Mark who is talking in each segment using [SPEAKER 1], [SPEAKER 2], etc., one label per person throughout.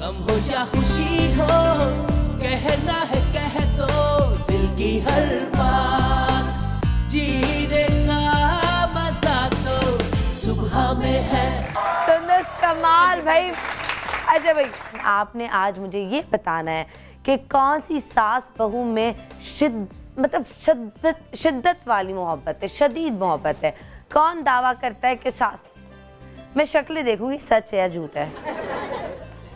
[SPEAKER 1] गम हो या खुशी हो, कहना है कह दो दिल की हर बात, जीने का मजा तो सुबह में है।
[SPEAKER 2] सुंदर कमाल भाई। अच्छा भाई, आपने आज मुझे ये बताना है कि कौन सी सास बहू में शिद्दत वाली मोहब्बत है, शदीद मोहब्बत है। कौन दावा करता है कि सास, मैं शक्लें देखूंगी सच है या झूठ है,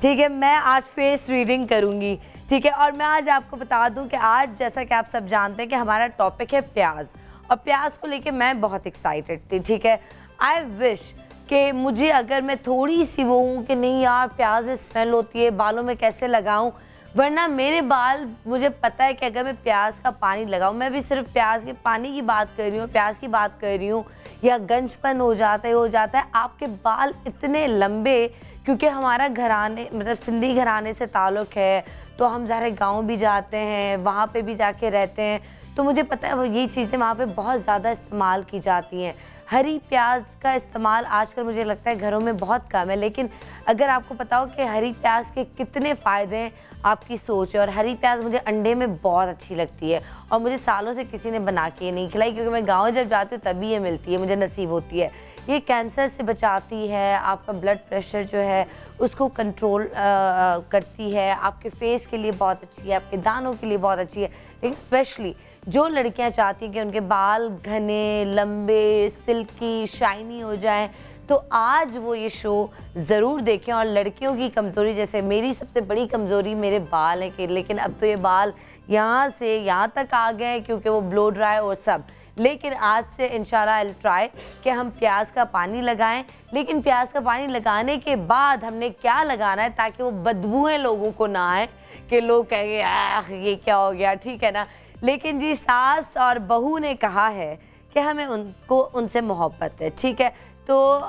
[SPEAKER 2] ठीक है। मैं आज फेस रीडिंग करूंगी, ठीक है। और मैं आज आपको बता दूं कि आज जैसा कि आप सब जानते हैं कि हमारा टॉपिक है प्याज, और प्याज को लेके मैं बहुत एक्साइटेड थी, ठीक है। आई विश कि मुझे अगर मैं थोड़ी सी वो हूँ कि नहीं यार प्याज में स्मेल होती है, बालों में कैसे लगाऊं, वरना मेरे बाल, मुझे पता है कि अगर मैं प्याज का पानी लगाऊं, मैं भी सिर्फ प्याज के पानी की बात कर रही हूँ, प्याज की बात कर रही हूँ, या गंजपन हो जाता है आपके बाल इतने लंबे, क्योंकि हमारा घराने मतलब सिंधी घराने से ताल्लुक़ है, तो हम ज़ाहिर गाँव भी जाते हैं, वहाँ पे भी जाके रहते हैं, तो मुझे पता है वो ये चीज़ें वहाँ पे बहुत ज़्यादा इस्तेमाल की जाती हैं। हरी प्याज का इस्तेमाल आजकल मुझे लगता है घरों में बहुत कम है, लेकिन अगर आपको पता हो कि हरी प्याज के कितने फ़ायदे हैं, आपकी सोच है। और हरी प्याज मुझे अंडे में बहुत अच्छी लगती है, और मुझे सालों से किसी ने बना के नहीं खिलाई, क्योंकि मैं गांव जब जाती हूँ तभी ये मिलती है, मुझे नसीब होती है। ये कैंसर से बचाती है, आपका ब्लड प्रेशर जो है उसको कंट्रोल करती है, आपके फेस के लिए बहुत अच्छी है, आपके दानों के लिए बहुत अच्छी है। लेकिन स्पेशली जो लड़कियां चाहती हैं कि उनके बाल घने, लंबे, सिल्की, शाइनी हो जाएं, तो आज वो ये शो ज़रूर देखें। और लड़कियों की कमज़ोरी, जैसे मेरी सबसे बड़ी कमज़ोरी मेरे बाल हैं, कि लेकिन अब तो ये बाल यहाँ से यहाँ तक आ गए क्योंकि वो ब्लो ड्राई और सब। लेकिन आज से इंशाल्लाह आई विल ट्राई कि हम प्याज का पानी लगाएं, लेकिन प्याज का पानी लगाने के बाद हमने क्या लगाना है ताकि वो बदबूएं लोगों को ना आए कि लोग कहेंगे ये क्या हो गया, ठीक है ना। लेकिन जी सास और बहू ने कहा है कि हमें उनसे मोहब्बत है, ठीक है। तो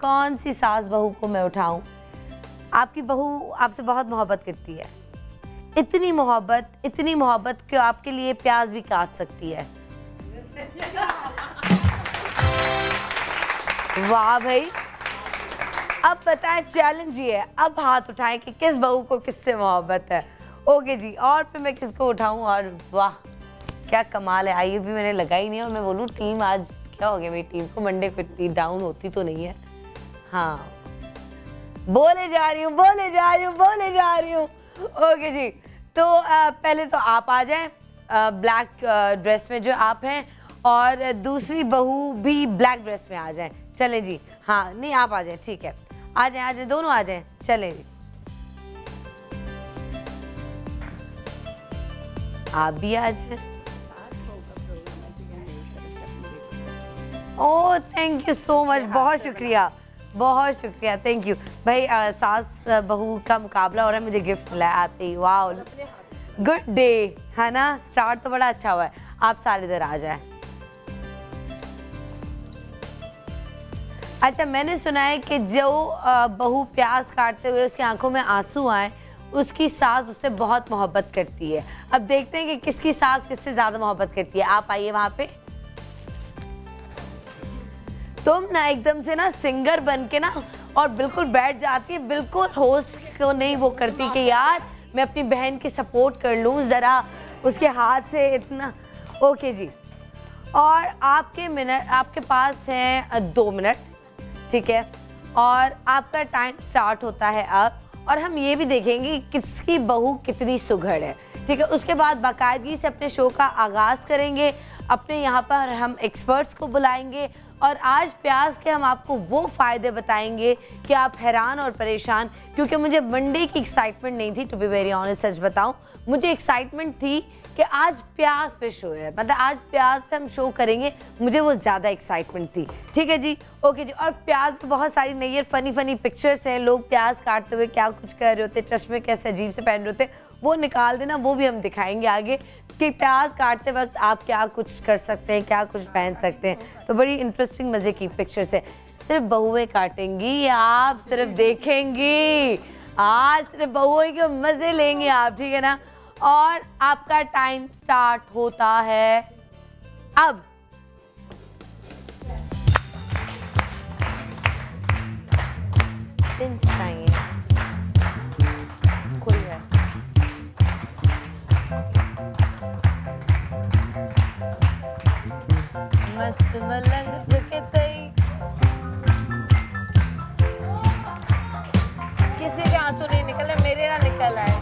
[SPEAKER 2] कौन सी सास बहू को मैं उठाऊं? आपकी बहू आपसे बहुत मोहब्बत करती है, इतनी मोहब्बत कि आपके लिए प्याज भी काट सकती है। वाह भाई। अब पता है चैलेंज ये है, अब हाथ उठाएं कि किस बहू को किससे मोहब्बत है। ओके जी, और फिर मैं किसको उठाऊं? और वाह क्या कमाल है, आइए भी मैंने लगाई नहीं। और मैं बोलूँ टीम आज क्या हो गया, मेरी टीम को मंडे को इतनी डाउन होती तो नहीं है। हाँ बोले जा रही हूँ। ओके जी, तो पहले तो आप आ जाएं ब्लैक ड्रेस में जो आप हैं, और दूसरी बहू भी ब्लैक ड्रेस में आ जाएं। चलें जी, हाँ नहीं आप आ जाएं, ठीक है, आ जाएं दोनों आ जाएं। चलें जी, आप भी आ जाएं। Oh thank you so much, बहुत शुक्रिया, थैंक यू भाई। सास बहू का मुकाबला हो रहा है, मुझे गिफ्ट मिला आते ही। वाह गुड डे है ना, स्टार्ट तो बड़ा अच्छा हुआ है। आप सारे इधर आ जाए। अच्छा, मैंने सुना है कि जो बहू प्याज काटते हुए उसकी आंखों में आंसू आए, उसकी सास उससे बहुत मोहब्बत करती है। अब देखते हैं कि किसकी सास किससे ज्यादा मोहब्बत करती है। आप आइए वहां पे। तुम ना एकदम से ना सिंगर बन के ना और बिल्कुल बैठ जाती है, बिल्कुल होस्ट को नहीं वो करती कि यार मैं अपनी बहन की सपोर्ट कर लूँ ज़रा, उसके हाथ से इतना। ओके जी, और आपके पास हैं 2 मिनट, ठीक है, और आपका टाइम स्टार्ट होता है अब। और हम ये भी देखेंगे किसकी बहू कितनी सुघड़ है, ठीक है। उसके बाद बाकायदगी से अपने शो का आगाज़ करेंगे, अपने यहाँ पर हम एक्सपर्ट्स को बुलाएंगे, और आज प्याज के हम आपको वो फ़ायदे बताएंगे कि आप हैरान और परेशान। क्योंकि मुझे मंडे की एक्साइटमेंट नहीं थी, टू बी वेरी ऑनेस्ट, सच बताऊं, मुझे एक्साइटमेंट थी कि आज प्याज पे शो है, मतलब आज प्याज पे हम शो करेंगे, मुझे वो ज़्यादा एक्साइटमेंट थी, ठीक है जी। ओके जी, और प्याज पे बहुत सारी नई फनी पिक्चर्स हैं, लोग प्याज काटते हुए क्या कुछ कर रहे होते, चश्मे कैसे अजीब से पहन रहे होते, वो निकाल देना, वो भी हम दिखाएंगे आगे कि प्याज काटते वक्त आप क्या कुछ कर सकते हैं, क्या कुछ पहन सकते हैं। तो बड़ी इंटरेस्टिंग मज़े की पिक्चर्स है। सिर्फ बहुएं काटेंगी, आप सिर्फ देखेंगी, आज सिर्फ बहुएं के मज़े लेंगे आप, ठीक है ना। और आपका टाइम स्टार्ट होता है अब। पिंस चाहिए, आंसू नहीं निकल रहे, मेरे ना निकल आए।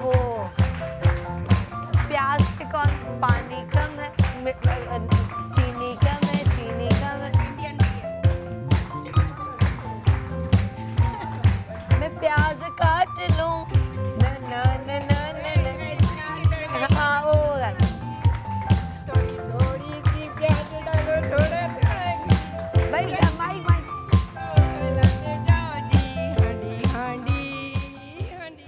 [SPEAKER 2] वो प्याज के कौन पानी कम है, चीनी कम है, चीनी कम है। मैं प्याज काट लूं, न न न न न न। हाँ वो
[SPEAKER 3] थोड़ी सी प्याज डालो, थोड़ा
[SPEAKER 2] भाई माइक
[SPEAKER 3] जाओ जी, हांडी हांडी हांडी।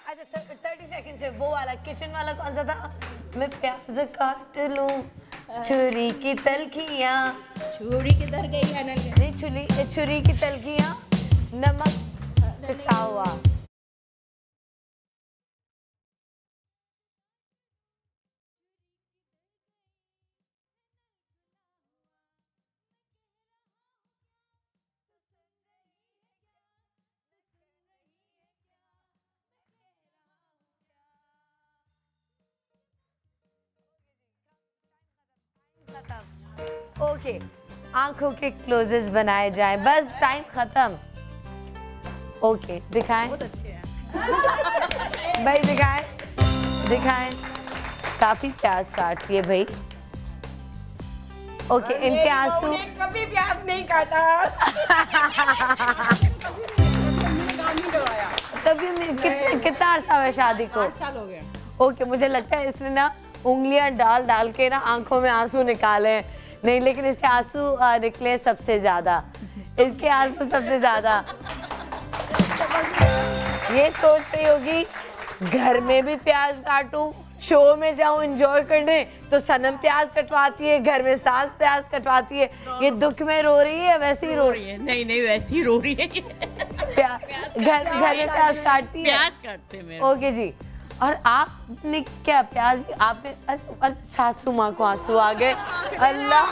[SPEAKER 2] अच्छा 30 सेकंड से वो वाला किचन वाला कौन सा था? मैं प्याज काट लूं, छुरी की तलखियां,
[SPEAKER 3] छुरी किधर गई अनल?
[SPEAKER 2] नहीं छुरी की तलखियां, नमक पिसा हुआ। ओके, आंखों के क्लोजेस बनाए जाएं, बस टाइम खत्म। ओके दिखाएं,
[SPEAKER 3] बहुत अच्छे हैं
[SPEAKER 2] भाई दिखाएं। काफी प्याज काटती है भाई। ओके इनके आंसू।
[SPEAKER 3] कभी प्याज नहीं काटा।
[SPEAKER 2] तभी कितना अरसा हुआ शादी को?
[SPEAKER 3] 8 साल हो गए।
[SPEAKER 2] ओके मुझे लगता है इसने ना उंगलियां डाल के ना आंखों में आंसू निकाले। नहीं लेकिन इसके आंसू निकले सबसे ज्यादा, इसके आंसू सबसे ज्यादा। ये सोच रही होगी घर में भी प्याज काटूं, शो में जाऊं एंजॉय करने तो सनम प्याज कटवाती है, घर में सास प्याज कटवाती है। ये दुख में रो रही है वैसे ही रो रही है?
[SPEAKER 3] नहीं वैसे ही रो रही है।
[SPEAKER 2] घर में प्याज काटती है?
[SPEAKER 3] प्याज काटते हैं।
[SPEAKER 2] ओके जी। और आपने क्या प्याज आपने सासू माँ को आंसू आ गए। अल्लाह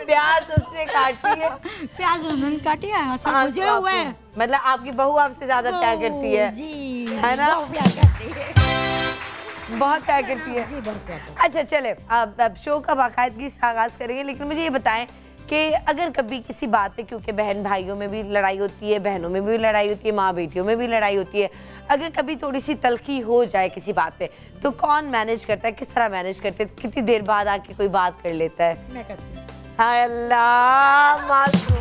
[SPEAKER 2] प्याज उसने काटी है।
[SPEAKER 4] प्याज उन्होंने काटी है, सब मुझे हुआ है।
[SPEAKER 2] मतलब आपकी बहू आपसे ज्यादा प्यार करती है
[SPEAKER 4] जी,
[SPEAKER 2] है ना?
[SPEAKER 4] बहुत प्यार करती है,
[SPEAKER 2] बहुत प्यार करती है
[SPEAKER 4] जी बहुत प्यार।
[SPEAKER 2] अच्छा चले अब शो का बाकायदगी से आगाज करेंगे, लेकिन मुझे ये बताएं कि अगर कभी किसी बात पे, क्योंकि बहन भाइयों में भी लड़ाई होती है, बहनों में भी लड़ाई होती है, माँ बेटियों में भी लड़ाई होती है, अगर कभी थोड़ी सी तलखी हो जाए किसी बात पे तो कौन मैनेज करता है, किस तरह मैनेज करते हैं, कितनी देर बाद आके कोई बात कर लेता है?
[SPEAKER 4] मैं करती हूँ।
[SPEAKER 2] हाय अल्लाह मासूम।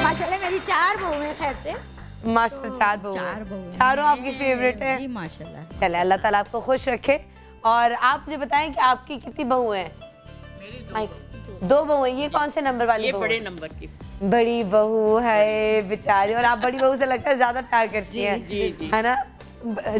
[SPEAKER 4] माशाल्लाह मेरी 4 बहू हैं, खैर से
[SPEAKER 2] माशाल्लाह 4 बहू,
[SPEAKER 4] 4 बहू हैं।
[SPEAKER 2] चारों आपकी फेवरेट है?
[SPEAKER 4] जी माशाल्लाह।
[SPEAKER 2] चले अल्लाह ताला आपको खुश रखे। और आप मुझे बताएं कि आपकी कितनी बहू हैं? मेरी 2 बहू हैं। ये कौन से नंबर वाली?
[SPEAKER 3] ये बड़े नंबर की
[SPEAKER 2] बड़ी बहू है बेचारी। और आप बड़ी बहू से लगता है ज्यादा प्यार करती हैं,
[SPEAKER 3] जी।
[SPEAKER 2] है ना?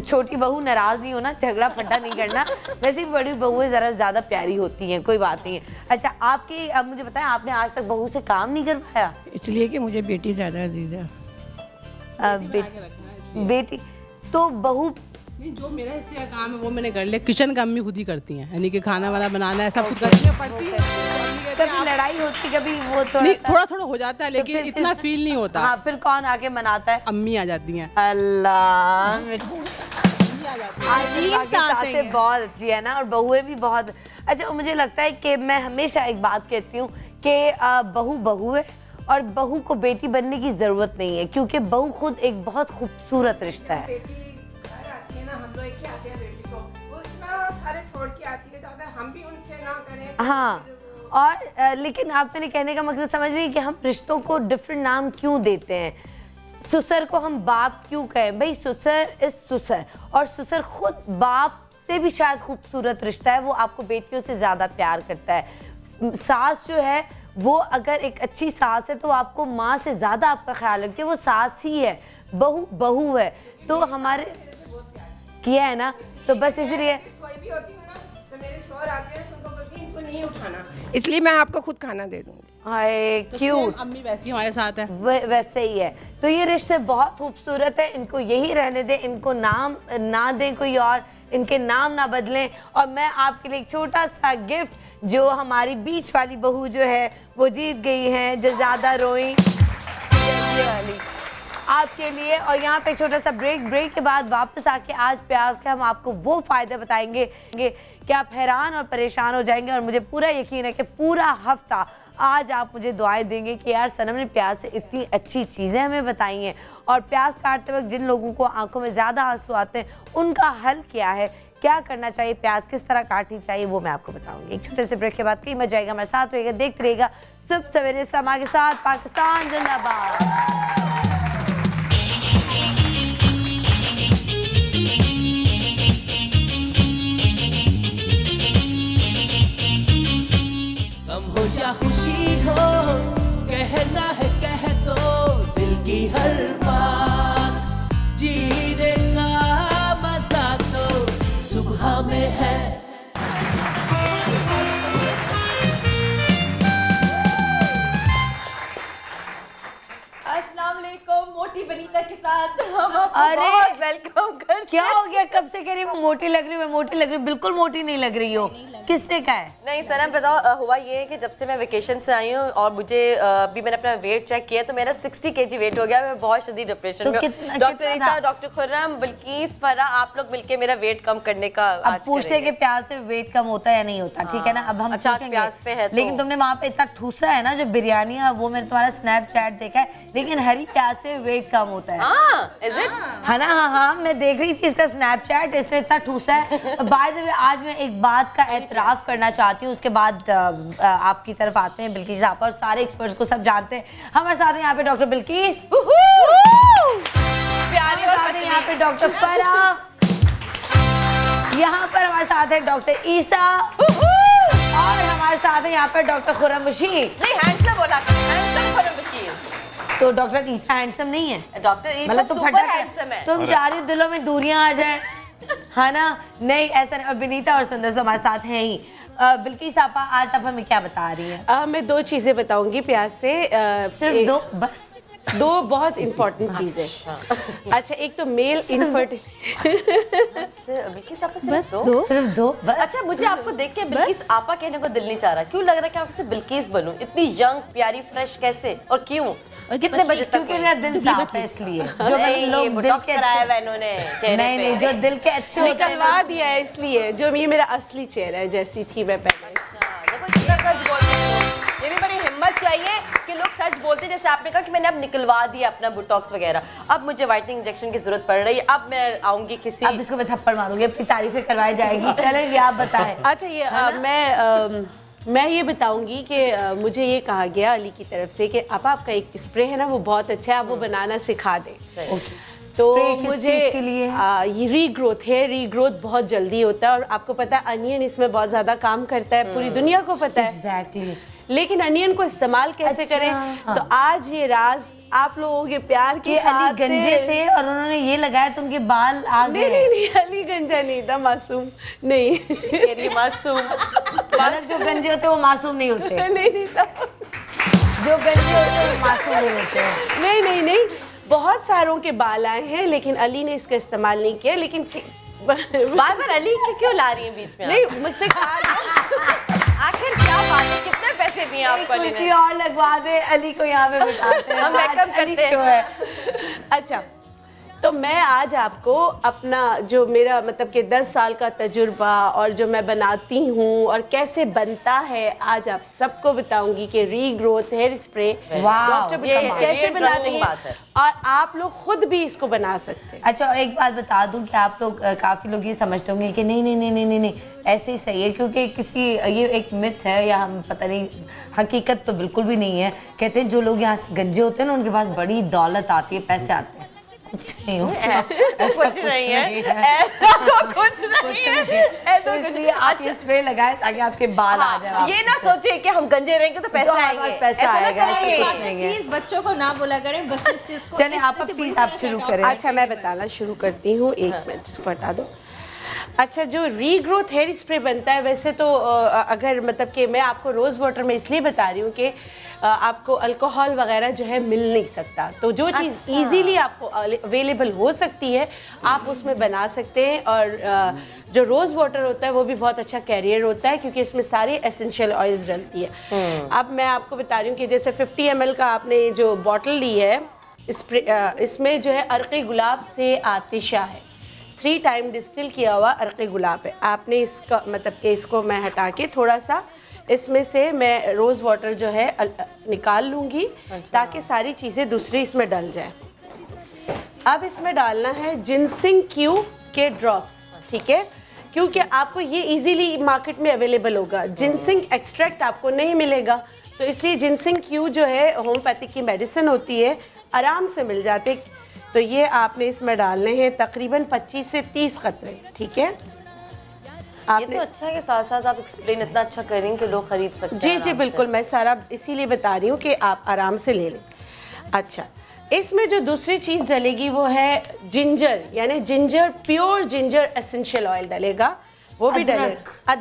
[SPEAKER 2] छोटी बहू नाराज नहीं होना, झगड़ा फड्डा नहीं करना। वैसे भी बड़ी बहुएं जरा ज्यादा प्यारी होती हैं, कोई बात नहीं है। अच्छा आपकी, अब मुझे बताएं आपने आज तक बहू से काम नहीं करवाया?
[SPEAKER 3] इसलिए कि मुझे बेटी ज्यादा अजीज है।
[SPEAKER 2] बेटी तो बहू
[SPEAKER 5] नहीं, जो मेरा हिस्से का काम है वो मैंने कर लिया। किचन का अम्मी खुद ही करती हैं, यानी कि खाना वाना बनाना है सब खुद करनी पड़ती है।
[SPEAKER 2] कभी लड़ाई होती, कभी वो
[SPEAKER 5] थोड़ा हो जाता है, लेकिन इतना फील नहीं होता।
[SPEAKER 2] हाँ फिर कौन आके मनाता है?
[SPEAKER 5] अम्मी आ जाती हैं।
[SPEAKER 2] अल्लाह सासें बहुत अच्छी है ना, और बहुएं भी बहुत। अच्छा मुझे लगता है कि मैं हमेशा एक बात कहती हूँ कि बहू है और बहू को बेटी बनने की जरूरत नहीं है, क्योंकि बहू खुद एक बहुत खूबसूरत रिश्ता है। हाँ और लेकिन आप मेरे कहने का मकसद समझ रही है कि हम रिश्तों को डिफरेंट नाम क्यों देते हैं? ससुर को हम बाप क्यों कहें? भाई ससुर इज ससुर, और ससुर खुद बाप से भी शायद खूबसूरत रिश्ता है, वो आपको बेटियों से ज्यादा प्यार करता है। सास जो है वो अगर एक अच्छी सास है तो आपको माँ से ज़्यादा आपका ख्याल रखती है, वो सास ही है, बहू बहू है। तो हमारे किया है ना, तो बस इसीलिए
[SPEAKER 3] इसलिए मैं आपको खुद खाना दे दूंगी।
[SPEAKER 2] हाय क्यूट,
[SPEAKER 5] अम्मी वैसी हमारे साथ है,
[SPEAKER 2] वैसे ही है। तो ये रिश्ते बहुत खूबसूरत है, इनको यही रहने दें, इनको नाम ना दें कोई और, इनके नाम ना बदलें। और मैं आपके लिए एक छोटा सा गिफ्ट, जो हमारी बीच वाली बहू जो है वो जीत गई है, जो ज़्यादा रोई वाली, आपके लिए। और यहाँ पे छोटा सा ब्रेक के बाद वापस आके आज प्याज के हम आपको वो फ़ायदे बताएंगे कि आप हैरान और परेशान हो जाएंगे। और मुझे पूरा यकीन है कि पूरा हफ्ता आज आप मुझे दुआएं देंगे कि यार सनम ने प्याज से इतनी अच्छी चीज़ें हमें बताई हैं। और प्याज काटते वक्त जिन लोगों को आंखों में ज़्यादा आंसू आते हैं, उनका हल क्या है, क्या करना चाहिए, प्याज किस तरह काटनी चाहिए, वो मैं आपको बताऊंगी। एक छोटे से ब्रेक के बाद कई मजा आएगा, हमारे साथ रहिएगा, देखते रहिएगा सुबह सवेरे समा के साथ। पाकिस्तान जिंदाबाद।
[SPEAKER 1] या खुशी हो, कहना है कह दो दिल की हर बात, जीने का मजा तो सुबह में है।
[SPEAKER 6] मोटी बनीता के साथ हम
[SPEAKER 2] अरे
[SPEAKER 6] वेलकम कर।
[SPEAKER 2] क्या हो गया, कब से कह रही मैं मोटी लग रही हूँ, मैं मोटी लग रही हूँ? बिल्कुल मोटी नहीं लग रही हो। किसने कहा है?
[SPEAKER 6] नहीं सनम बताओ, हुआ ये है कि जब से मैं वेकेशन से आई हूँ और मुझे अभी मैंने अपना वेट चेक किया तो मेरा 60 kg वेट हो गया। मैं बहुत शदीद डिप्रेशन में हूँ। डॉक्टर ईसा, डॉक्टर खुर्रम, बिल्किस, फराह, आप लोग मिलके मेरा वेट कम करने का
[SPEAKER 2] अब पूछते हैं कि प्याज से वेट कम होता है या नहीं होता, ठीक है ना? अब हम
[SPEAKER 6] अच्छा प्याज पे है तो।
[SPEAKER 2] लेकिन तुमने वहाँ पे इतना ठूसा है ना जो बिरयानी है, वो मैंने तुम्हारा स्नैपचैट देखा है, लेकिन हरी प्याज से वेट कम होता है।
[SPEAKER 6] Is it?
[SPEAKER 2] है ना? हाँ, मैं देख रही थी इसका स्नैपचैट, इसने इतना ठूसा है। बाय द वे आज मैं एक बात का एतराफ़ करना चाहती हूँ, उसके बाद आपकी तरफ आते हैं बिल्किस आप, और सारे एक्सपर्ट्स को सब जानते हैं। हमारे साथ हैं यहाँ पे डॉक्टर बिल्किस,
[SPEAKER 6] प्यारी, और
[SPEAKER 2] यहाँ पे डॉक्टर फराह, यहाँ पर हमारे साथ है डॉक्टर ईसा, और हमारे साथ है यहाँ पे डॉक्टर खुर्रम बशीर।
[SPEAKER 6] नहीं, हैंडसम बोला, हैंडसम खुर्रम बशीर।
[SPEAKER 2] तो डॉक्टर ईसा हैंडसम नहीं है?
[SPEAKER 6] डॉक्टर ईसा
[SPEAKER 2] मतलब
[SPEAKER 6] सुपर हैंडसम है।
[SPEAKER 2] तुम चाह रही हो दिलों में दूरियां आ जाए, है ना? नहीं, ऐसा नहीं। और बिनीता और सुंदर से हमारे साथ हैं ही। बिल्किस आपा, आज आप हमें क्या बता रही हैं?
[SPEAKER 7] मैं दो चीज़ें बताऊंगी प्याज से।
[SPEAKER 2] सिर्फ दो? बस
[SPEAKER 7] दो बहुत इंपॉर्टेंट चीज़ें। अच्छा, एक तो मेल
[SPEAKER 6] बस दो?
[SPEAKER 2] सिर्फ दो बस?
[SPEAKER 6] अच्छा, मुझे आपको देख के बिल्किस आपा कहने को दिल नहीं चाह रहा। क्यों लग रहा है कि आपसे बिल्किस बनूं? इतनी यंग, प्यारी, फ्रेश कैसे और क्यों? कितने बजे तक?
[SPEAKER 2] क्योंकि मेरा दिल साफ है, इसलिए जो
[SPEAKER 6] नहीं,
[SPEAKER 2] लोग दिल
[SPEAKER 6] बोटॉक्स
[SPEAKER 2] के
[SPEAKER 6] कराया हुआ इन्होंने चेहरे
[SPEAKER 2] नहीं
[SPEAKER 6] पे।
[SPEAKER 2] नहीं, जो दिल के अच्छे होते हैं
[SPEAKER 7] निकलवा दिया है, इसलिए जो ये मेरा असली चेहरा है जैसी थी मैं पहले।
[SPEAKER 6] देखो कितना सच बोलते हो, ये भी बड़ी हिम्मत चाहिए कि लोग सच बोलते हैं। जैसे आपने कहा कि मैंने अब निकलवा दिया अपना बोटॉक्स वगैरह, अब मुझे व्हाइटनिंग इंजेक्शन की जरूरत पड़ रही है, अब मैं आऊंगी किसी।
[SPEAKER 2] अब इसको मैं थप्पड़ मारूंगी, अपनी तारीफें करवाई जाएगी। चलेंगे, आप बताएं।
[SPEAKER 7] अच्छा, ये मैं ये बताऊंगी कि मुझे ये कहा गया अली की तरफ से कि आपका एक स्प्रे है ना, वो बहुत अच्छा है, आप वो बनाना सिखा दें। तो मुझे ये रीग्रोथ है, रीग्रोथ बहुत जल्दी होता है, और आपको पता है अनियन इसमें बहुत ज़्यादा काम करता है, पूरी दुनिया को पता है।
[SPEAKER 2] एग्जैक्टली।
[SPEAKER 7] लेकिन अनियन को इस्तेमाल कैसे करें?
[SPEAKER 2] हाँ।
[SPEAKER 7] तो आज ये राज आप लोगों के प्यार के
[SPEAKER 2] अली गंजे थे और उन्होंने ये लगाया तो उनके बाल आ गए।
[SPEAKER 7] नहीं, अली गंजा नहीं था, मासूम नहीं।
[SPEAKER 6] मासूम
[SPEAKER 2] अलग जो गंजे होते वो मासूम नहीं होते।
[SPEAKER 7] नहीं था,
[SPEAKER 2] जो गंजे होते वो मासूम नहीं होते।
[SPEAKER 7] नहीं, बहुत सारों के बाल आए हैं, लेकिन अली ने इसका इस्तेमाल नहीं किया। लेकिन
[SPEAKER 6] बार अली क्यों ला रही है बीच में?
[SPEAKER 7] नहीं, मुझसे कहा
[SPEAKER 6] आखिर क्या बात है, कितने पैसे दिए आपको अली ने?
[SPEAKER 2] कुर्सी और लगवा दे, अली को यहाँ पे बिठाते हैं,
[SPEAKER 6] हम मेकअप करते
[SPEAKER 2] शो है।
[SPEAKER 7] अच्छा, तो मैं आज आपको अपना जो मेरा मतलब कि 10 साल का तजुर्बा और जो मैं बनाती हूँ और कैसे बनता है, आज आप सबको बताऊंगी कि रीग्रोथ हेयर स्प्रे डॉक्टर कैसे बनाते हैं, और आप लोग खुद भी इसको बना सकते हैं।
[SPEAKER 2] अच्छा, और एक बात बता दूं कि आप लोग काफ़ी लोग ये समझते होंगे कि नहीं ऐसे ही सही है, क्योंकि किसी ये एक मिथ है या हम पता नहीं, हकीकत तो बिल्कुल भी नहीं है। कहते हैं जो लोग यहाँ से गंजे होते हैं ना, उनके पास बड़ी दौलत आती है, पैसे आते हैं। कुछ नहीं हो,
[SPEAKER 6] कुछ नहीं है, कुछ नहीं है,
[SPEAKER 2] तो इसलिए आप ये स्प्रे लगाएं ताकि आपके बाल आ जाए।
[SPEAKER 6] ये ना सोचिए कि हम गंजे रहेंगे तो पैसा आएंगे,
[SPEAKER 2] पैसा आएगा।
[SPEAKER 4] प्लीज बच्चों को ना बोला करें, बच्चे इस चीज को।
[SPEAKER 2] चलिए आप प्लीज आप शुरू करें।
[SPEAKER 7] अच्छा मैं बताना शुरू करती हूँ, एक मिनट इसको हटा दो। अच्छा, जो रीग्रोथ हेयर स्प्रे बनता है, वैसे तो अगर मतलब कि मैं आपको रोज़ वाटर में इसलिए बता रही हूँ कि आपको अल्कोहल वगैरह जो है मिल नहीं सकता, तो जो चीज़ इजीली आपको अवेलेबल हो सकती है आप उसमें बना सकते हैं। और जो रोज़ वाटर होता है वो भी बहुत अच्छा कैरियर होता है क्योंकि इसमें सारी एसेंशियल ऑयल्स डलती है। अब मैं आपको बता रही हूँ कि जैसे 50 ml का आपने जो बॉटल ली है, इसमें जो है अर्क़े गुलाब से आतिशा है, 3 टाइम डिस्टिल किया हुआ अर्क़े गुलाब है। आपने इसका मतलब कि इसको मैं हटा के थोड़ा सा इसमें से मैं रोज़ वाटर जो है निकाल लूँगी ताकि सारी चीज़ें दूसरी इसमें डल जाए। अब इसमें डालना है जिनसिंग क्यू के ड्रॉप्स, ठीक है, क्योंकि आपको ये इजीली मार्केट में अवेलेबल होगा। जिनसिंग एक्सट्रैक्ट आपको नहीं मिलेगा, तो इसलिए जिनसिंग क्यू जो है होम्योपैथिक की मेडिसिन होती है, आराम से मिल जाते। तो ये आपने इसमें डालने हैं तकरीबन 25 से 30 कतरे, ठीक है।
[SPEAKER 6] ये तो अच्छा है कि साथ साथ आप एक्सप्लेन इतना अच्छा करेंगे कि लोग खरीद सकते हैं।
[SPEAKER 7] जी बिल्कुल, मैं सारा इसीलिए बता रही हूँ कि आप आराम से ले लें। अच्छा, इसमें जो दूसरी चीज़ डलेगी वो है जिंजर, यानी ginger, pure ginger essential oil डलेगा, वो भी डलेगा।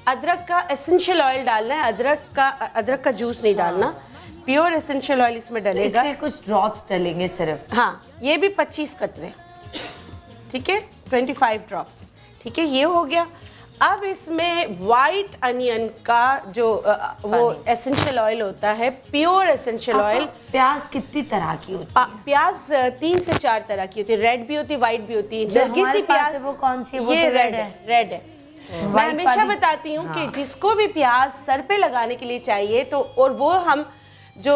[SPEAKER 7] अदरक का एसेंशियल ऑयल डालना है, अदरक का जूस नहीं डालना, प्योर एसेंशियल ऑयल इसमें डलेगा।
[SPEAKER 2] इसमें कुछ ड्रॉप्स डलेंगे सिर्फ।
[SPEAKER 7] हाँ, ये भी 25 कतरे, ठीक है, 25 ड्रॉप्स, ठीक है, ये हो गया। अब इसमें वाइट अनियन का जो वो एसेंशियल ऑयल होता है, प्योर एसेंशियल ऑयल।
[SPEAKER 2] प्याज कितनी तरह की होती है?
[SPEAKER 7] प्याज 3 से 4 तरह की होती है, रेड भी होती है, वाइट भी होती है। नरगिसी प्याज
[SPEAKER 2] वो कौन सी? वो
[SPEAKER 7] ये
[SPEAKER 2] तो
[SPEAKER 7] रेड है। मैं हमेशा बताती हूँ कि जिसको भी प्याज सर पे लगाने के लिए चाहिए तो, और वो हम जो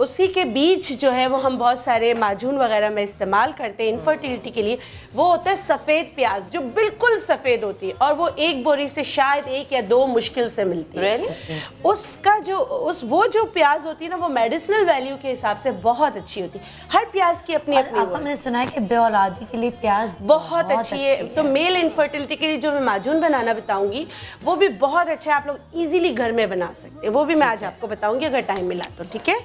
[SPEAKER 7] उसी के बीज जो है वो हम बहुत सारे माजून वगैरह में इस्तेमाल करते हैं इनफर्टिलिटी के लिए, वो होता है सफ़ेद प्याज जो बिल्कुल सफ़ेद होती है और वो एक बोरी से शायद 1 या 2 मुश्किल से मिलती है। उसका जो वो जो प्याज होती है ना, वो मेडिसिनल वैल्यू के हिसाब से बहुत अच्छी होती है। हर प्याज की अपनी अपनी।
[SPEAKER 2] मैंने सुना है कि बेऔलादी के लिए प्याज
[SPEAKER 7] बहुत अच्छी है। तो मेल इनफर्टिलिटी के लिए जो मैं माजून बनाना बताऊंगी वो भी बहुत अच्छा है, आप लोग इजीली घर में बना सकते हैं, वो भी मैं आज आपको बताऊंगी अगर टाइम मिला तो, ठीक है।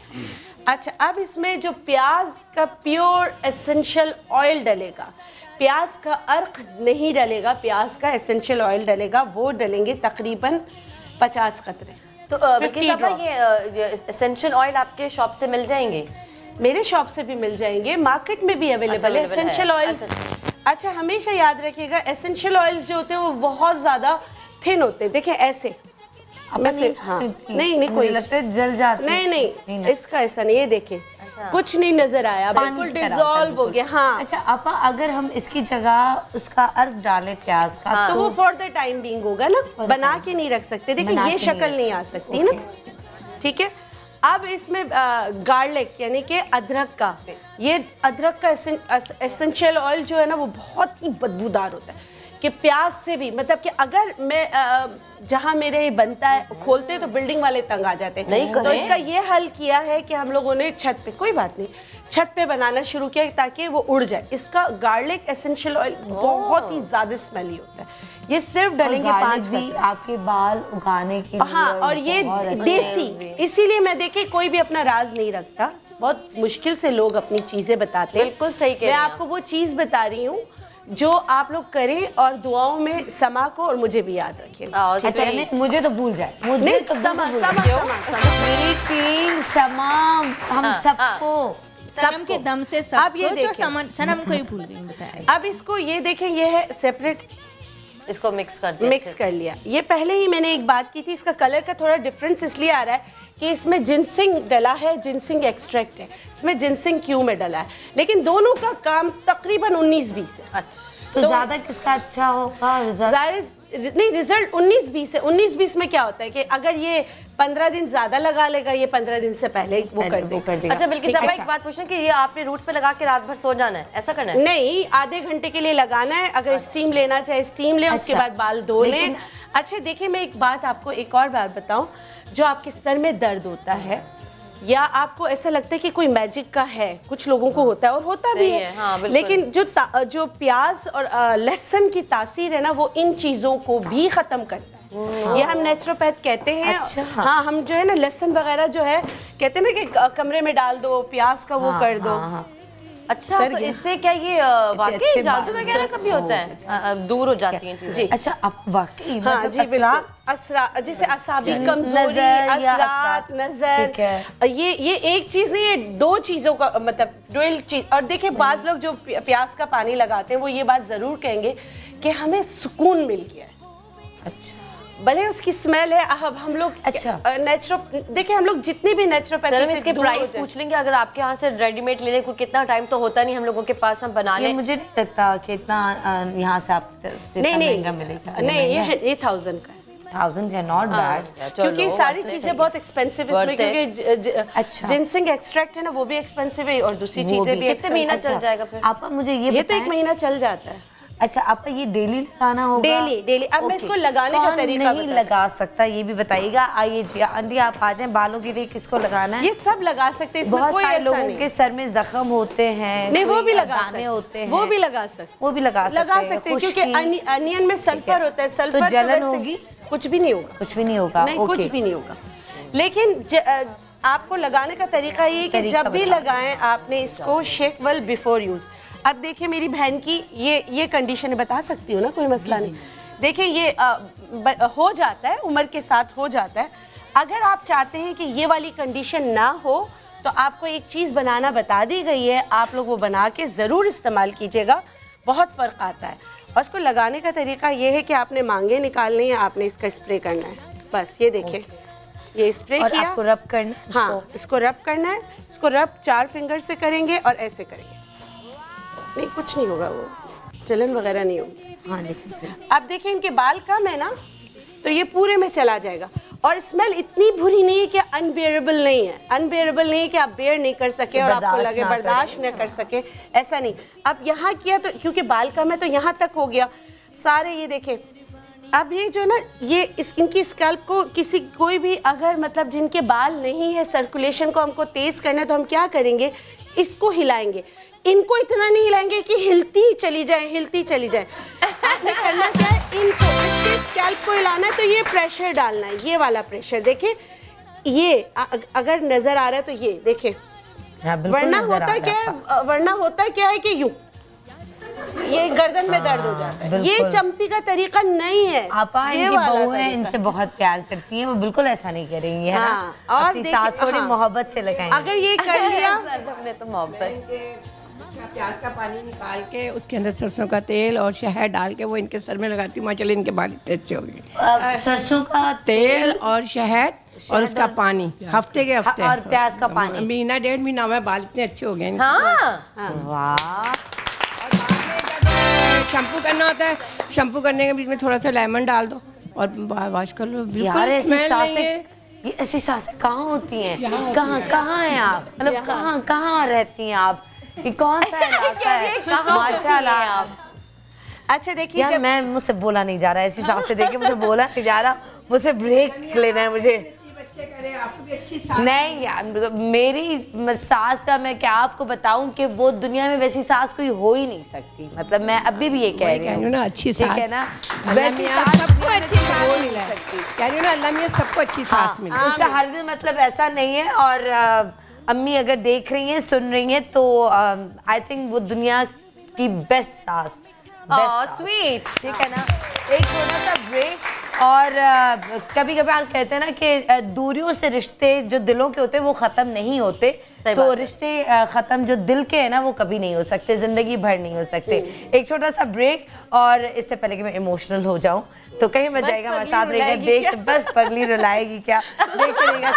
[SPEAKER 7] अच्छा, अब इसमें जो प्याज का प्योर एसेंशियल ऑयल डलेगा, प्याज का अर्क नहीं डलेगा, प्याज का एसेंशियल ऑयल डलेगा, वो डलेंगे तकरीबन 50 कतरे।
[SPEAKER 6] तो ये एसेंशियल ऑयल आपके शॉप से मिल जाएंगे?
[SPEAKER 7] मेरे शॉप से भी मिल जाएंगे, मार्केट में भी अवेलेबल है एसेंशियल ऑयल। अच्छा, हमेशा याद रखिएगा एसेंशियल ऑयल्स जो होते हैं वो बहुत ज़्यादा थिन होते हैं। देखिए ऐसे हाँ, नहीं कोई
[SPEAKER 2] लगता है जल जाते हैं।
[SPEAKER 7] नहीं, इसका ऐसा नहीं है, देखिए कुछ नहीं नजर आया, बिल्कुल डिसॉल्व हो गया। हाँ।
[SPEAKER 2] अच्छा अपा, अगर हम इसकी जगह उसका अर्क डालें प्याज का,
[SPEAKER 7] तो वो फॉर द टाइम बीइंग होगा ना, बना के नहीं रख सकते। देखिए ये शक्ल नहीं आ सकती ना, ठीक है। अब इसमें गार्लिक यानी कि अदरक का, ये अदरक का एसेंशियल ऑयल जो है ना वो बहुत ही बदबूदार होता है कि प्याज से भी, मतलब कि अगर मैं जहाँ मेरे बनता है खोलते हैं तो बिल्डिंग वाले तंग आ जाते हैं। तो इसका ये हल किया है कि हम लोगों ने छत पे, कोई बात नहीं, छत पे बनाना शुरू किया ताकि वो उड़ जाए। इसका गार्लिक एसेंशियल ऑयल बहुत ही ज़्यादा स्मेली होता है। ये सिर्फ डालेंगे 5
[SPEAKER 2] भी आपके बाल उगाने के लिए।
[SPEAKER 7] हाँ, और ये देसी, इसीलिए मैं देखे कोई भी अपना राज नहीं रखता, बहुत मुश्किल से लोग अपनी चीज़ें बताते हैं।
[SPEAKER 6] बिल्कुल सही कह रहे हैं।
[SPEAKER 7] मैं आपको वो चीज़ बता रही हूँ जो आप लोग करें और दुआओं में समा को, और मुझे भी याद रखिए।
[SPEAKER 2] अच्छा, मुझे तो भूल जाए, मुझे तो
[SPEAKER 7] समा
[SPEAKER 2] मेरी टीम समा, हम सबको
[SPEAKER 4] सनम के दम से सब।
[SPEAKER 7] अब ये देखिए,
[SPEAKER 4] सनम को ही भूल गई, बताया।
[SPEAKER 7] अब इसको ये देखें, ये है सेपरेट,
[SPEAKER 6] इसको मिक्स कर
[SPEAKER 7] लिया। ये पहले ही मैंने एक बात की थी, इसका कलर का थोड़ा डिफरेंस इसलिए आ रहा है कि इसमें जिनसिंग डला है, जिनसिंग एक्सट्रैक्ट है, इसमें जिनसिंग क्यू में डला है, लेकिन दोनों का काम तकरीबन 19-20 है।
[SPEAKER 2] अच्छा, तो ज़्यादा किसका अच्छा होगा रिजल्ट?
[SPEAKER 7] नहीं, रिजल्ट 19-20 है। 19-20 में क्या होता है कि अगर ये 15 दिन ज्यादा लगा लेगा, ये 15 दिन से पहले वो कर देगा।
[SPEAKER 6] अच्छा बिल्कुल साहब, एक बात पूछना कि ये आपने रूट्स पे लगा के रात भर सो जाना है, ऐसा करना है?
[SPEAKER 7] नहीं, आधे घंटे के लिए लगाना है। अगर स्टीम लेना चाहे स्टीम लें, उसके बाद बाल धो लें। अच्छा देखिए, मैं एक बात आपको एक और बात बताऊं, जो आपके सर में दर्द होता है या आपको ऐसा लगता है कि कोई मैजिक का है, कुछ लोगों को होता है और होता भी है।
[SPEAKER 6] हाँ,
[SPEAKER 7] लेकिन जो प्याज और लहसुन की तासीर है ना, वो इन चीज़ों को भी ख़त्म करता है। ये हम नेचुरोपैथ कहते हैं।
[SPEAKER 2] अच्छा।
[SPEAKER 7] हाँ, हम जो है ना लहसुन वगैरह जो है कहते हैं ना कि कमरे में डाल दो, प्याज का वो कर दो।
[SPEAKER 6] अच्छा, तो इससे क्या ये वाकई जादू वगैरह कभी होता है, दूर हो जाती हैं चीजें?
[SPEAKER 2] अच्छा, आप वाकई
[SPEAKER 7] हाँ जी बिल्कुल। असरा जैसे असाबी कमजोरी, असरात, नजर, ये एक चीज नहीं, ये 2 चीजों का मतलब डुअल चीज। और देखिए बाज लोग जो प्याज का पानी लगाते हैं वो ये बात जरूर कहेंगे कि हमें सुकून मिल गया है।
[SPEAKER 2] अच्छा,
[SPEAKER 7] भले उसकी स्मेल है। अब हम लोग देखिए हम लोग जितनी भी नेचुरोपैथी से
[SPEAKER 6] इसके प्राइस पूछ लेंगे। अगर आपके यहाँ से रेडीमेड लेने को कितना टाइम तो होता नहीं हम लोगों के पास, हम बना लें।
[SPEAKER 2] मुझे नहीं लगता कि इतना यहाँ से आप महंगा मिलेगा।
[SPEAKER 7] नहीं, ये 1000 का है।
[SPEAKER 2] 1000 का नॉट बैड,
[SPEAKER 7] क्योंकि सारी चीजें बहुत एक्सपेंसिव है इसमें, क्योंकि जिनसिंग एक्सट्रैक्ट है ना वो भी एक्सपेंसिव है और दूसरी चीजें भी।
[SPEAKER 6] कितने महीना चल जाएगा फिर?
[SPEAKER 2] आप मुझे ये
[SPEAKER 7] तो 1 महीना चल जाता है।
[SPEAKER 2] अच्छा, आप ये डेली लगाना होगा?
[SPEAKER 7] डेली। अब मैं इसको लगाने का तरीका
[SPEAKER 2] नहीं लगा सकता ये भी बताइएगा। आइए जी आंटी, आप आ जाएं। बालों के लिए किसको लगाना है?
[SPEAKER 7] ये सब लगा सकते हैं,
[SPEAKER 2] बहुत सारे लोगों के सर में जख्म होते हैं,
[SPEAKER 7] नहीं वो भी लगा सकते
[SPEAKER 2] होते हैं,
[SPEAKER 7] वो भी लगा सकते हैं क्योंकि अनियन में सल्फर होता है। सल्फर
[SPEAKER 2] तो जलन होगी?
[SPEAKER 7] कुछ भी नहीं होगा,
[SPEAKER 2] कुछ भी नहीं होगा।
[SPEAKER 7] नहीं, कुछ भी नहीं होगा। लेकिन आपको लगाने का तरीका ये कि जब भी लगाएं आपने इसको शेक वेल बिफोर यूज। अब देखिए मेरी बहन की ये कंडीशन बता सकती हूँ ना, कोई मसला नहीं। देखिए ये हो जाता है, उम्र के साथ हो जाता है। अगर आप चाहते हैं कि ये वाली कंडीशन ना हो तो आपको एक चीज़ बनाना बता दी गई है, आप लोग वो बना के ज़रूर इस्तेमाल कीजिएगा, बहुत फ़र्क आता है। और इसको लगाने का तरीका ये है कि आपने मांगे निकालनी है, आपने इसका स्प्रे करना है, बस ये देखिए ये स्प्रे
[SPEAKER 2] और
[SPEAKER 7] किया,
[SPEAKER 2] आपको रब करना है।
[SPEAKER 7] हाँ, इसको रब करना है। इसको रब 4 फिंगर से करेंगे और ऐसे करेंगे, नहीं कुछ नहीं होगा, वो जलन वगैरह नहीं होगी।
[SPEAKER 2] हाँ देखिए,
[SPEAKER 7] अब देखिए इनके बाल कम है ना, तो ये पूरे में चला जाएगा। और स्मेल इतनी बुरी नहीं है कि अनबेयरेबल नहीं है, अनबेयरेबल नहीं है कि आप बेयर नहीं कर सके और आपको लगे बर्दाश्त न कर सके, ऐसा नहीं। अब यहाँ किया तो क्योंकि बाल कम है तो यहाँ तक हो गया सारे। ये देखें अब ये जो ना ये इनकी स्कैल्प को कोई भी अगर मतलब जिनके बाल नहीं है, सर्कुलेशन को हमको तेज करना है तो हम क्या करेंगे, इसको हिलाएंगे। इनको इतना नहीं हिलाएंगे कि हिलती चली जाए। आपने करना क्या है, इनको इसके स्कैल्प को हिलाना है तो ये प्रेशर डालना है, ये वाला प्रेशर। देखिए ये अगर नजर आ रहा है तो ये देखिए, वरना होता क्या है कि यूं ये गर्दन में दर्द हो जाता है। ये चंपी का तरीका नहीं है।
[SPEAKER 2] आपा इनकी बहू है, इनसे बहुत प्यार करती हैं, वो बिल्कुल ऐसा नहीं करेंगी, है ना? और अपनी सास को मोहब्बत से लगाएंगे।
[SPEAKER 7] अगर ये कर लिया
[SPEAKER 6] हमने तो मोहब्बत।
[SPEAKER 3] प्याज का पानी निकाल के उसके अंदर सरसों का तेल और शहद डाल के वो इनके सर में लगाती हूँ, माशाल्लाह इनके बाल इतने अच्छे हो गए।
[SPEAKER 2] सरसों का
[SPEAKER 3] तेल और शहद और उसका पानी हफ्ते के हफ्ते,
[SPEAKER 2] और प्याज का पानी
[SPEAKER 3] महीना 1.5 महीना में बाल इतने अच्छे हो गए।
[SPEAKER 2] वाह।
[SPEAKER 3] शैम्पू करना होता है, शैम्पू करने के बीच में थोड़ा सा लेमन डाल दो और वॉश कर लो, बिल्कुल स्मेल नहीं है।
[SPEAKER 2] ये ऐसी सांसें कहाँ होती हैं? कहाँ हैं आप? मतलब कहाँ रहती हैं आप? ये कौन सा इलाका है? माशाल्लाह आप।
[SPEAKER 7] अच्छा देखिए
[SPEAKER 2] यार मैं मुझसे बोला नहीं जा रहा है, ऐसी सांसें देख के मुझे बोला नहीं जा रहा, मुझे ब्रेक लेना है मुझे। नहीं यार, मेरी सास का मैं क्या आपको बताऊं कि वो दुनिया में वैसी सास कोई हो ही नहीं सकती। मतलब मैं अभी भी ये कह रही हूँ
[SPEAKER 3] ना, अच्छी सास
[SPEAKER 2] है ना,
[SPEAKER 3] वैसी सास सबको अच्छी सास हो नहीं सकती। कह रही हूँ ना, अल्लाह में सबको अच्छी सास मिले।
[SPEAKER 2] उसका हरगिज़ मतलब ऐसा नहीं है। और अम्मी अगर देख रही हैं, सुन रही हैं तो आई थिंक वो दुनिया की बेस्ट सास,
[SPEAKER 6] स्वीट,
[SPEAKER 2] ठीक है ना। एक छोटा सा ब्रेक। और कभी कभी आप कहते हैं ना कि दूरियों से रिश्ते जो दिलों के होते हैं वो ख़त्म नहीं होते, तो रिश्ते ख़त्म जो दिल के हैं ना वो कभी नहीं हो सकते, ज़िंदगी भर नहीं हो सकते। एक छोटा सा ब्रेक। और इससे पहले कि मैं इमोशनल हो जाऊं तो कहीं मत जाएगा, मैं साथ रहेगा, देख बस पगली रुलाएगी क्या, देखते रहेगा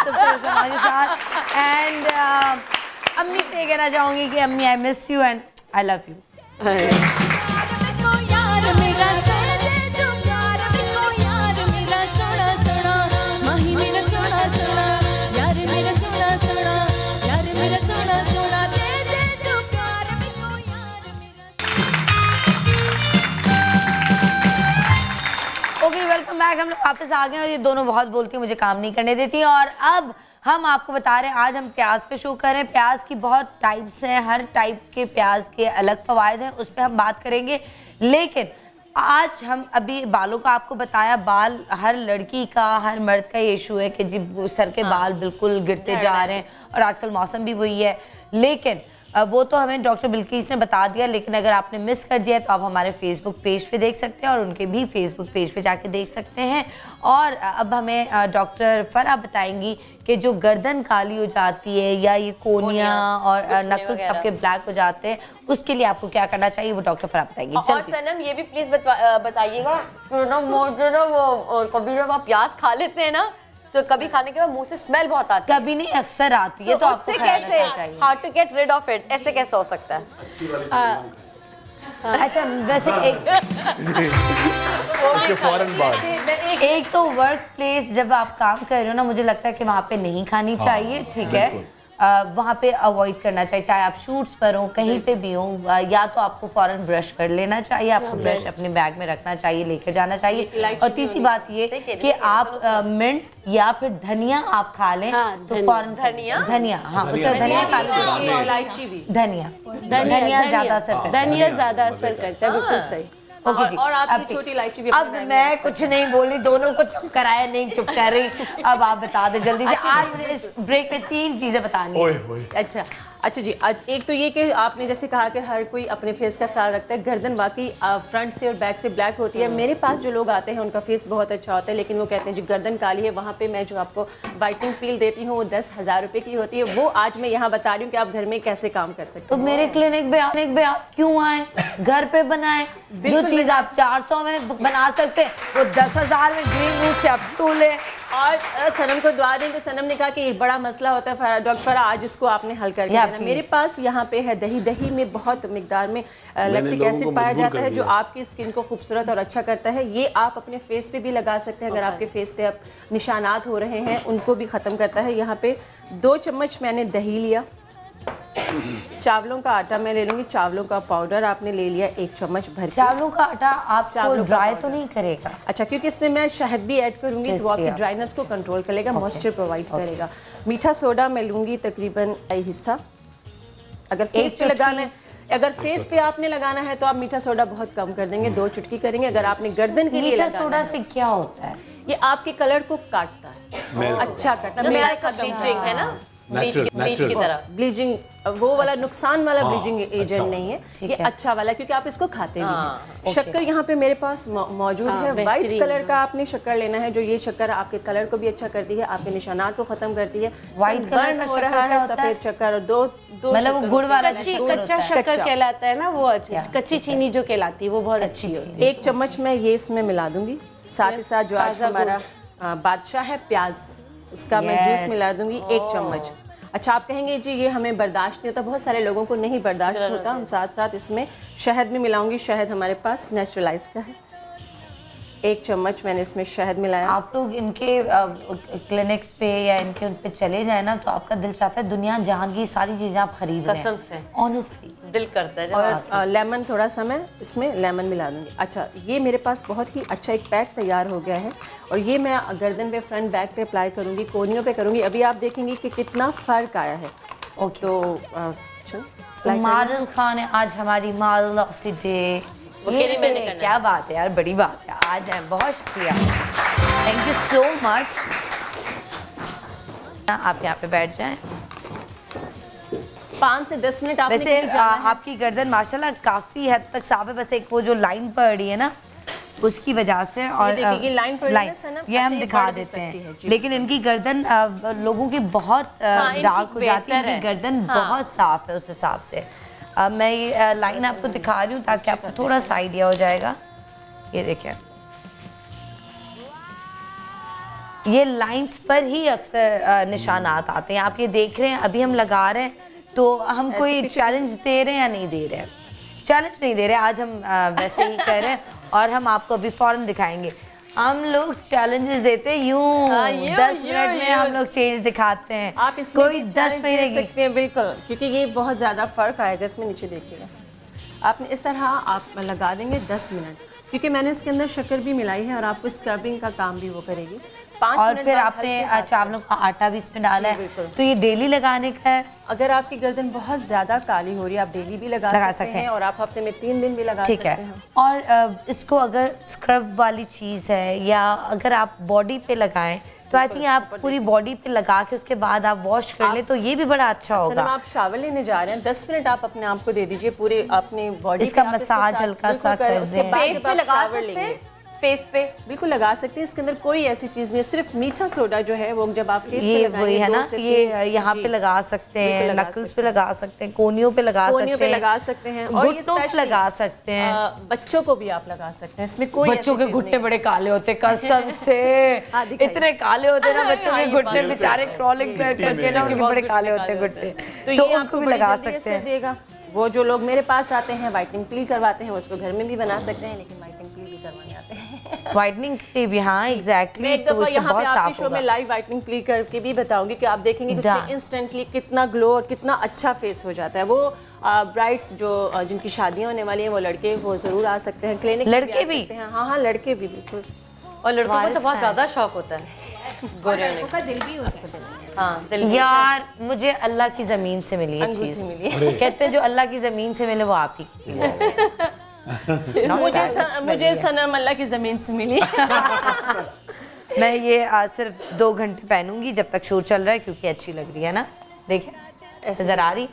[SPEAKER 2] हमारे साथ। एंड अम्मी से ये कहना चाहूँगी कि अम्मी I miss you and I love you. Welcome back. हम लोग वापस आ गए और ये दोनों बहुत बोलती हैं, मुझे काम नहीं करने देती। और अब हम आपको बता रहे हैं आज हम प्याज पे शो कर रहे हैं। प्याज की बहुत टाइप्स हैं, हर टाइप के प्याज के अलग फ़वाइद हैं, उस पर हम बात करेंगे। लेकिन आज हम अभी बालों का आपको बताया, बाल हर लड़की का हर मर्द का ये इशू है कि जी सर के बाल बिल्कुल गिरते जा रहे हैं और आजकल मौसम भी वही है। लेकिन वो तो हमें डॉक्टर बिल्किस ने बता दिया, लेकिन अगर आपने मिस कर दिया तो आप हमारे फेसबुक पेज पे देख सकते हैं और उनके भी फेसबुक पेज पे जाके देख सकते हैं। और अब हमें डॉक्टर फरा बताएंगी कि जो गर्दन काली हो जाती है या ये कोनियाँ और नक्ल्स आपके ब्लैक हो जाते हैं, उसके लिए आपको क्या करना चाहिए वो डॉक्टर फरा बताएंगी।
[SPEAKER 6] और सनम ये भी प्लीज बताइएगा, कभी जब आप प्याज खा लेते हैं ना तो कभी खाने के बाद मुंह से स्मेल बहुत आती है,
[SPEAKER 2] कभी नहीं अक्सर आती है, तो आपको
[SPEAKER 6] कैसे how to get rid of it, ऐसे कैसे हो सकता है?
[SPEAKER 2] अच्छा वैसे एक तो वर्क प्लेस जब आप काम कर रहे हो ना, मुझे लगता है कि वहाँ पे नहीं खानी चाहिए, ठीक है, वहाँ पे अवॉइड करना चाहिए, चाहे आप शूट्स पर हो कहीं पे भी हो, या तो आपको फौरन ब्रश कर लेना चाहिए, आपको ब्रश अपने बैग में रखना चाहिए, लेकर जाना चाहिए। और तीसरी बात ये कि आप मिंट या फिर धनिया आप खा लें तो फौरन धनिया हाँ उसमें धनिया खा लें,
[SPEAKER 7] इलायची भी,
[SPEAKER 2] धनिया ज़्यादा असर करता है,
[SPEAKER 7] धनिया ज़्यादा असर करता है, बिल्कुल सही।
[SPEAKER 3] और आपकी छोटी इलायची भी।
[SPEAKER 2] अब मैं कुछ नहीं बोली, दोनों को चुप कराया, नहीं चुप कर रही। अब आप बता दें जल्दी से। आज मुझे इस ब्रेक में 3 चीजें बतानी है।
[SPEAKER 3] अच्छा जी, एक तो ये कि आपने जैसे कहा कि हर कोई अपने फेस का ख्याल रखता है। गर्दन वाकई फ्रंट से और बैक से ब्लैक होती है। मेरे पास जो लोग आते हैं उनका फेस बहुत अच्छा होता है, लेकिन वो कहते हैं जी गर्दन काली है, वहाँ पे मैं जो आपको वाइटनिंग पील देती हूँ वो 10,000 रुपये की होती है। वो आज मैं यहाँ बता रही हूँ कि आप घर में कैसे काम कर सकते हैं।
[SPEAKER 2] तो मेरे क्लिनिक पे आप क्यों आए? घर पे बनाए, जो चीज़ आप 400 में बना सकते वो 10,000 में ग्रीन रूट से आप टूले।
[SPEAKER 3] और सनम को दुआ दें, तो सनम ने कहा कि एक बड़ा मसला होता है डॉक्टर, आज इसको आपने हल कर दिया। मेरे पास यहाँ पे है दही में बहुत मिकदार में लैक्टिक एसिड पाया जाता है, जो आपकी स्किन को खूबसूरत और अच्छा करता है। ये आप अपने फेस पे भी लगा सकते हैं, अगर आपके फेस पे अब निशानात हो रहे हैं उनको भी ख़त्म करता है। यहाँ पे 2 चम्मच मैंने दही लिया, चावलों का आटा मैं ले लूँगी, चावलों का पाउडर आपने ले लिया 1 चम्मच भर।
[SPEAKER 2] चावलों का आटा आपको ड्राई तो नहीं करेगा? अच्छा,
[SPEAKER 3] क्योंकि इसमें मैं शहद भी ऐड करूँगी, तो आपकी ड्राइनेस को कंट्रोल करेगा, मॉइस्चर प्रोवाइड करेगा। मीठा सोडा मैं लूँगी तकरीबन 1 हिस्सा। अगर फेस पे लगाना है, अगर फेस पे आपने लगाना है तो आप मीठा सोडा बहुत कम कर देंगे, 2 चुटकी करेंगे। अगर आपने गर्दन के लिए लगाना है,
[SPEAKER 2] मीठा सोडा से क्या होता है?
[SPEAKER 3] ये आपके कलर को काटता है, अच्छा करता है,
[SPEAKER 6] है ना, ब्लीच की तरह।
[SPEAKER 3] ब्लीचिंग वो वाला नुकसान वाला ब्लीचिंग एजेंट नहीं है, ये अच्छा वाला, क्योंकि आप इसको खाते भी हैं। शक्कर यहाँ पे मेरे पास मौजूद है, वाइट कलर का आपने शक्कर लेना है, जो ये शक्कर आपके कलर को भी अच्छा करती है, आपके निशानात को खत्म करती है।
[SPEAKER 2] व्हाइट कलर
[SPEAKER 3] हो रहा है सफेद शक्कर, और दो
[SPEAKER 2] मतलब वो गुड़ वाला
[SPEAKER 7] कच्चा शक्कर कहलाता है ना, वो अच्छी कच्ची चीनी जो कहलाती है वो बहुत अच्छी होती है।
[SPEAKER 3] 1 चम्मच मैं ये इसमें मिला दूंगी, साथ ही साथ जो आज हमारा बादशाह है प्याज, उसका मैं जूस मिला दूंगी 1 चम्मच। अच्छा, आप कहेंगे जी ये हमें बर्दाश्त नहीं होता, बहुत सारे लोगों को नहीं बर्दाश्त होता। हम साथ साथ इसमें शहद भी मिलाऊंगी, शहद हमारे पास नेचुरलाइज का है, 1 चम्मच मैंने इसमें शहद मिलाया।
[SPEAKER 2] आप लोग इनके क्लिनिक्स पे या इनके उन पे चले जाए ना, तो आपका दिल चाहता है दुनिया जहां की सारी चीजें आप खरीद लें,
[SPEAKER 6] कसम से
[SPEAKER 2] ऑनेस्टली
[SPEAKER 6] दिल करता है।
[SPEAKER 3] और लेमन थोड़ा सा मैं इसमें लेमन मिला दूंगी। अच्छा, ये मेरे पास बहुत ही अच्छा एक पैक तैयार हो गया है, और ये मैं गर्दन पे, फ्रंट बैक पे अप्लाई करूंगी, कोनियों पे करूंगी। अभी आप देखेंगे कि कितना फ़र्क आया है।
[SPEAKER 2] ओके,
[SPEAKER 3] तो
[SPEAKER 2] माडल खान है आज हमारी मॉडल ऑफ द डे। ये क्या बात है यार, बड़ी बात है, आज है, बहुत शुक्रिया, थैंक यू सो मच। आप यहाँ पे बैठ जाएं।
[SPEAKER 3] 5 से 10 मिनट आपने
[SPEAKER 2] वैसे आपकी गर्दन माशाल्लाह काफी हद तक साफ है, बस एक वो जो लाइन पड़ रही है ना उसकी वजह से, और
[SPEAKER 3] ये लाइन पड़ रही है ना,
[SPEAKER 2] ये हम दिखा देते हैं, लेकिन इनकी गर्दन लोगों की बहुत डार्क हो जाती है, इनकी गर्दन बहुत साफ है उस हिसाब से। मैं ये लाइन आपको दिखा रही हूँ ताकि आपको थोड़ा सा आइडिया हो जाएगा। ये देखिए, ये लाइंस पर ही अक्सर निशानात आते हैं। आप ये देख रहे हैं, अभी हम लगा रहे हैं, तो हम कोई चैलेंज दे रहे हैं या नहीं दे रहे हैं? चैलेंज नहीं दे रहे, आज हम वैसे ही कर रहे हैं, और हम आपको अभी फौरन दिखाएंगे। हम लोग चैलेंजेस देते हैं यूं 10 मिनट में हम लोग चेंज दिखाते हैं।
[SPEAKER 3] आप इसमें कोई 10 दे सकते हैं, बिल्कुल, क्योंकि ये बहुत ज़्यादा फ़र्क आएगा इसमें। नीचे देखिएगा, आपने इस तरह आप लगा देंगे 10 मिनट, क्योंकि मैंने इसके अंदर शक्कर भी मिलाई है और आपको स्क्रबिंग का काम भी वो करेगी। 5
[SPEAKER 2] और
[SPEAKER 3] मिनट
[SPEAKER 2] फिर
[SPEAKER 3] बाद
[SPEAKER 2] आपने चावलों का आटा भी इसमें डाला है, तो ये डेली लगाने का है?
[SPEAKER 3] अगर आपकी गर्दन बहुत ज्यादा काली हो रही है आप डेली भी लगा सकते हैं और आप हफ्ते में 3 दिन भी लगा सकते हैं।
[SPEAKER 2] और इसको अगर स्क्रब वाली चीज़ है या अगर आप बॉडी पे लगाएं तो आई थिंक आप पूरी बॉडी पे लगा के उसके बाद आप वॉश कर ले तो ये भी बड़ा अच्छा होगा।
[SPEAKER 3] आप शावर लेने जा रहे हैं 10 मिनट आप अपने आप को दे दीजिए पूरे अपने बॉडी
[SPEAKER 2] इसका मसाज हल्का सा कर
[SPEAKER 3] उसके बाद जब आप शावर लेंगे
[SPEAKER 6] फेस पे बिल्कुल
[SPEAKER 3] लगा सकते हैं। इसके अंदर कोई ऐसी चीज नहीं है, सिर्फ मीठा सोडा जो है वो जब आप फेस पे लगाएंगे
[SPEAKER 2] वही है ना, ये यहाँ पे लगा सकते हैं, नकल्स पे लगा सकते हैं, कोनियों पे लगा
[SPEAKER 3] सकते हैं और ये स्पेशल
[SPEAKER 2] लगा सकते हैं।
[SPEAKER 3] बच्चों को भी आप लगा सकते हैं, इसमें कोई
[SPEAKER 2] बच्चों के घुटने बड़े काले होते हैं कसम से, इतने काले होते हैं ना बच्चों के घुटने, बेचारे क्रॉलिंग करके ना उनके बड़े काले होते हैं घुटने, तो उनको भी लगा सकते हैं।
[SPEAKER 3] वो जो लोग मेरे पास आते हैं व्हाइटनिंग पील करवाते हैं उसको घर में भी बना सकते हैं, लेकिन व्हाइटनिंग पील भी करवाने आते हैं।
[SPEAKER 2] व्हाइटनिंग के भी, हाँ एग्जैक्टली।
[SPEAKER 3] एक दफा यहाँ पे आपके शो में लाइव व्हाइटनिंग पील करके भी बताऊंगी कि आप देखेंगे कि उसमें इंस्टेंटली कितना ग्लो और कितना अच्छा फेस हो जाता है। वो ब्राइड्स जो जिनकी शादियां होने वाली हैं वो लड़के वो जरूर आ सकते हैं, क्लिनिक
[SPEAKER 2] लड़के भी।
[SPEAKER 3] हाँ लड़के भी बिल्कुल,
[SPEAKER 6] और लड़कों को तो बहुत ज्यादा शौक होता है,
[SPEAKER 4] गोरे होने का दिल भी होता है।
[SPEAKER 6] हाँ,
[SPEAKER 2] यार मुझे अल्लाह की जमीन से मिली है चीज, कहते हैं जो अल्लाह की जमीन से मिले वो आप ही की चीज है।
[SPEAKER 3] मुझे सनम अल्लाह की जमीन से मिली।
[SPEAKER 2] मैं ये सिर्फ 2 घंटे पहनूंगी जब तक शो चल रहा है क्योंकि अच्छी लग रही है ना, देखिए नजर आ रही।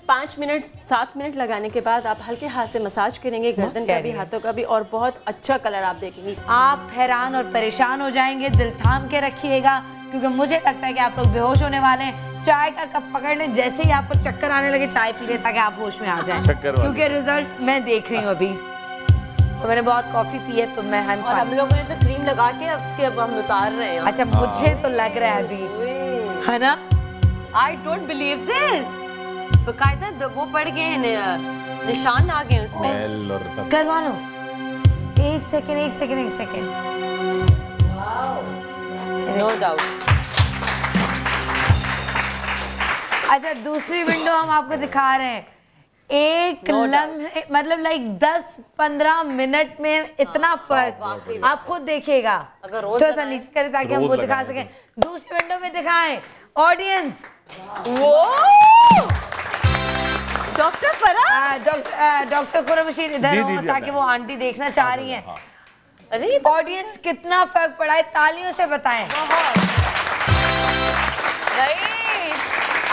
[SPEAKER 3] 5 मिनट 7 मिनट लगाने के बाद आप हल्के हाथ से मसाज करेंगे गर्दन का भी हाथों का भी और बहुत अच्छा कलर आप देखेंगे।
[SPEAKER 2] आप हैरान और परेशान हो जाएंगे, दिल थाम के रखिएगा क्योंकि मुझे लगता है कि आप लोग बेहोश होने वाले हैं। चाय का कप पकड़ लें, जैसे ही आपको चक्कर आने लगे चाय पी लें ताकि आप होश में आ जाएं, क्योंकि रिजल्ट मैं देख रही हूँ अभी। तो मैंने बहुत कॉफी पी है तो मैं
[SPEAKER 6] और हम लोगों ने तो क्रीम लगा के उसके अब हम उतार रहे हैं।
[SPEAKER 2] अच्छा मुझे तो लग रहा है अभी, है ना?
[SPEAKER 6] आई डोंट बिलीव दिस, बकायदा वो पड़ गए हैं, निशान आ गए उसमें।
[SPEAKER 2] करवा लो, एक सेकेंड।
[SPEAKER 6] No doubt.
[SPEAKER 2] अच्छा दूसरी विंडो हम आपको दिखा रहे हैं, एक लम्हे मतलब लाइक 10-15 मिनट में इतना फर्क आप खुद देखिएगा। थोड़ा सा नीचे करें ताकि हम वो दिखा सकें। दूसरी विंडो में दिखाएं ऑडियंस। वो डॉक्टर फराह, डॉक्टर खुर्रम बशीर इधर हो ताकि वो आंटी देखना चाह रही हैं। अरे ऑडियंस कितना फर्क पड़ा है, तालियों से बताएं।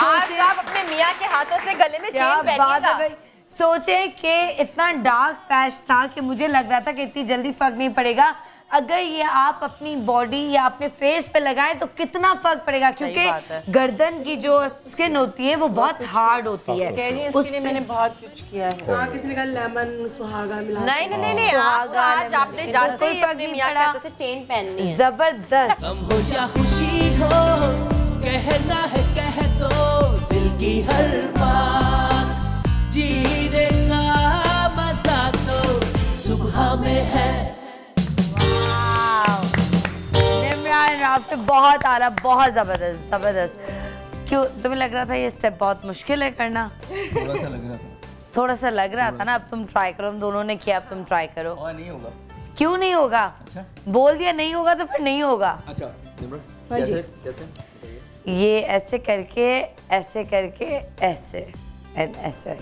[SPEAKER 6] आज आप अपने मियाँ के हाथों से गले में चेन पहनिएगा।
[SPEAKER 2] सोचे कि इतना डार्क पैच था कि मुझे लग रहा था कि इतनी जल्दी फर्क नहीं पड़ेगा, अगर ये आप अपनी बॉडी या अपने फेस पे लगाएं तो कितना फर्क पड़ेगा, क्योंकि गर्दन की जो स्किन होती है वो बहुत हार्ड होती है।
[SPEAKER 3] उसके लिए मैंने बहुत कुछ किया है।
[SPEAKER 5] हाँ, किसी ने कहा लेमन सुहागा मिला।
[SPEAKER 6] नहीं, आज आपने जाते ही अपने मियाँ के हाथों से चेन पहननी है।
[SPEAKER 2] जबरदस्त।
[SPEAKER 1] गम हो या खुशी हो, कहना है कह दो दिल की हर बात, जीने का मजा तो सुबह में है।
[SPEAKER 2] आपने बहुत आला, बहुत जबरदस्त। क्यों तुम्हें लग रहा था ये स्टेप बहुत मुश्किल है करना? थोड़ा सा लग रहा था ना। अब तुम ट्राई करो, हम दोनों ने किया, अब तुम ट्राई करो।
[SPEAKER 8] नहीं होगा।
[SPEAKER 2] क्यों नहीं होगा? अच्छा? बोल दिया नहीं होगा तो फिर नहीं होगा।
[SPEAKER 8] अच्छा कैसे?
[SPEAKER 2] ये ऐसे करके ऐसे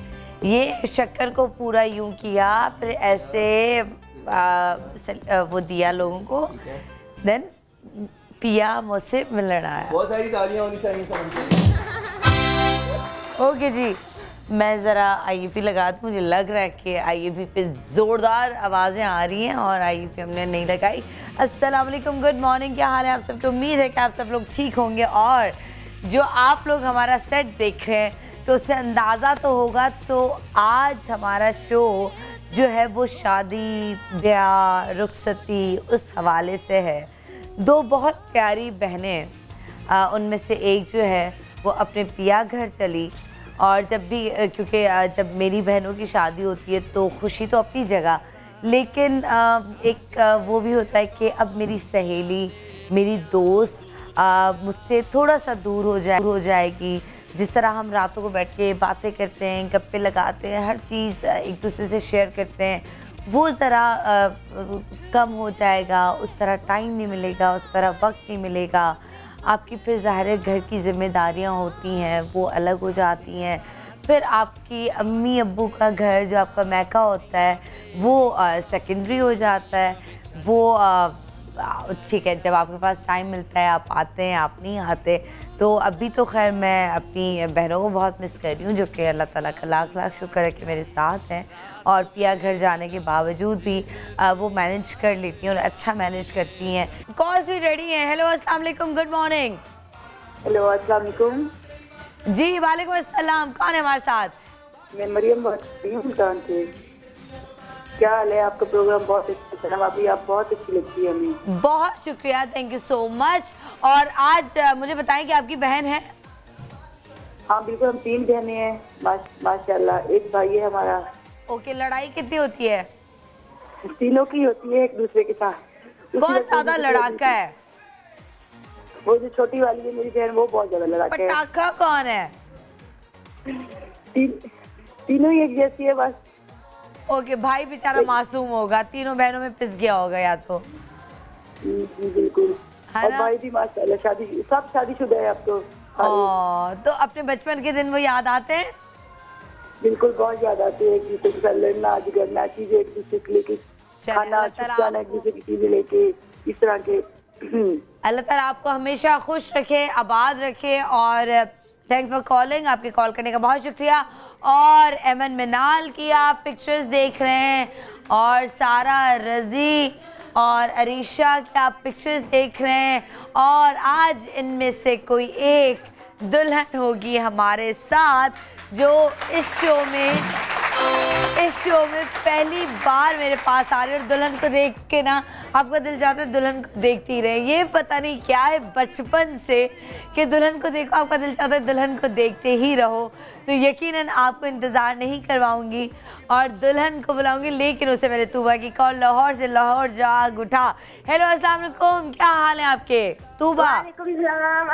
[SPEAKER 2] ये शक्कर को पूरा यूं किया, फिर ऐसे वो दिया लोगों को, देन पिया, मुझसे मिलना आया।
[SPEAKER 8] बहुत सारी तालियां होनी चाहिए
[SPEAKER 2] ओके जी, मैं ज़रा IEP लगा दूँ। मुझे लग रहा है कि IEP पे ज़ोरदार आवाज़ें आ रही हैं और IEP हमने नहीं लगाई। अस्सलाम वालेकुम, गुड मॉर्निंग, क्या हाल है आप सब? तो उम्मीद है कि आप सब लोग ठीक होंगे। और जो आप लोग हमारा सेट देख रहे हैं तो उससे अंदाज़ा तो होगा, तो आज हमारा शो जो है वो शादी, ब्याह, रुखसती उस हवाले से है। 2 बहुत प्यारी बहनें, उनमें से एक जो है वो अपने पिया घर चली, और जब भी क्योंकि जब मेरी बहनों की शादी होती है तो खुशी तो अपनी जगह, लेकिन एक वो भी होता है कि अब मेरी सहेली, मेरी दोस्त मुझसे थोड़ा सा दूर हो जाएगी। जिस तरह हम रातों को बैठ के बातें करते हैं, गप्पे लगाते हैं, हर चीज़ एक दूसरे से शेयर करते हैं, वो ज़रा कम हो जाएगा, उस तरह टाइम नहीं मिलेगा, उस तरह वक्त नहीं मिलेगा। आपकी फिर ज़ाहिर है घर की ज़िम्मेदारियाँ होती हैं, वो अलग हो जाती हैं। फिर आपकी अम्मी अब्बू का घर जो आपका मैका होता है वो सेकेंडरी हो जाता है। वो ठीक है, जब आपके पास टाइम मिलता है आप आते हैं, आप नहीं आते। तो अभी तो खैर मैं अपनी बहनों को बहुत मिस कर रही हूँ, जो कि अल्लाह ताला का लाख लाख शुक्र है कि मेरे साथ हैं और पिया घर जाने के बावजूद भी वो मैनेज कर लेती हैं और अच्छा मैनेज करती हैं। कॉल्स भी रेडी हैं। हेलो अस्सलाम वालेकुम, गुड मॉर्निंग।
[SPEAKER 8] हेलो अस्सलाम वालेकुम।
[SPEAKER 2] जी वालेकुम अस्सलाम, कौन है हमारे साथ?
[SPEAKER 8] मैं मरियम बात कर रही हूँ मुल्तान से। क्या हाल है? आपका प्रोग्राम बहुत अच्छा है, अभी आप बहुत अच्छी लगती है हमें।
[SPEAKER 2] बहुत शुक्रिया, थैंक यू सो मच। और आज मुझे बताएं कि आपकी बहन है?
[SPEAKER 8] हाँ बिल्कुल, हम 3 बहनें हैं माशाल्लाह, एक भाई है हमारा।
[SPEAKER 2] ओके, लड़ाई कितनी होती है?
[SPEAKER 8] तीनों की होती है एक दूसरे के साथ।
[SPEAKER 2] कौन ज्यादा लड़ाका है?
[SPEAKER 8] वो जो छोटी वाली है मेरी बहन, वो बहुत ज्यादा लड़ाका है।
[SPEAKER 2] पटाखा कौन है?
[SPEAKER 8] तीनों ही एक जैसी है बस।
[SPEAKER 2] ओके, भाई बेचारा मासूम होगा, तीनों बहनों में पिस गया होगा या तो।
[SPEAKER 8] बिल्कुल, और भाई भी माशाल्लाह सब शादीशुदा है अब तो।
[SPEAKER 2] तो अपने बचपन के दिन वो याद आते हैं?
[SPEAKER 8] बिल्कुल, बहुत याद आते हैं। एक दूसरे के साथ लड़ना झगड़ना, चीजें एक दूसरे के लेके खाना, छुपाना एक दूसरे की चीजें लेके, इस तरह के।
[SPEAKER 2] अल्लाह ताला आपको हमेशा खुश रखे, आबाद रखे। और थैंक्स फॉर कॉलिंग, आपके कॉल करने का बहुत शुक्रिया। और एमन मिनाल की आप पिक्चर्स देख रहे हैं और सारा रजी और अरीशा की आप पिक्चर्स देख रहे हैं। और आज इनमें से कोई एक दुल्हन होगी हमारे साथ जो इस शो में पहली बार मेरे पास आ रही है। और दुल्हन को देख के ना आपका दिल चाहता है दुल्हन को देखती ही रहे। ये पता नहीं क्या है बचपन से कि दुल्हन को देखो आपका दिल चाहता है दुल्हन को देखते ही रहो। तो यकीनन आपको इंतज़ार नहीं करवाऊंगी और दुल्हन को बुलाऊंगी, लेकिन उससे मेरे तूबा की कॉल लाहौर से। लाहौर जाग उठा। हेलो अस्सलाम वालेकुम, क्या हाल है आपके? तूबा।
[SPEAKER 9] वालेकुम सलाम,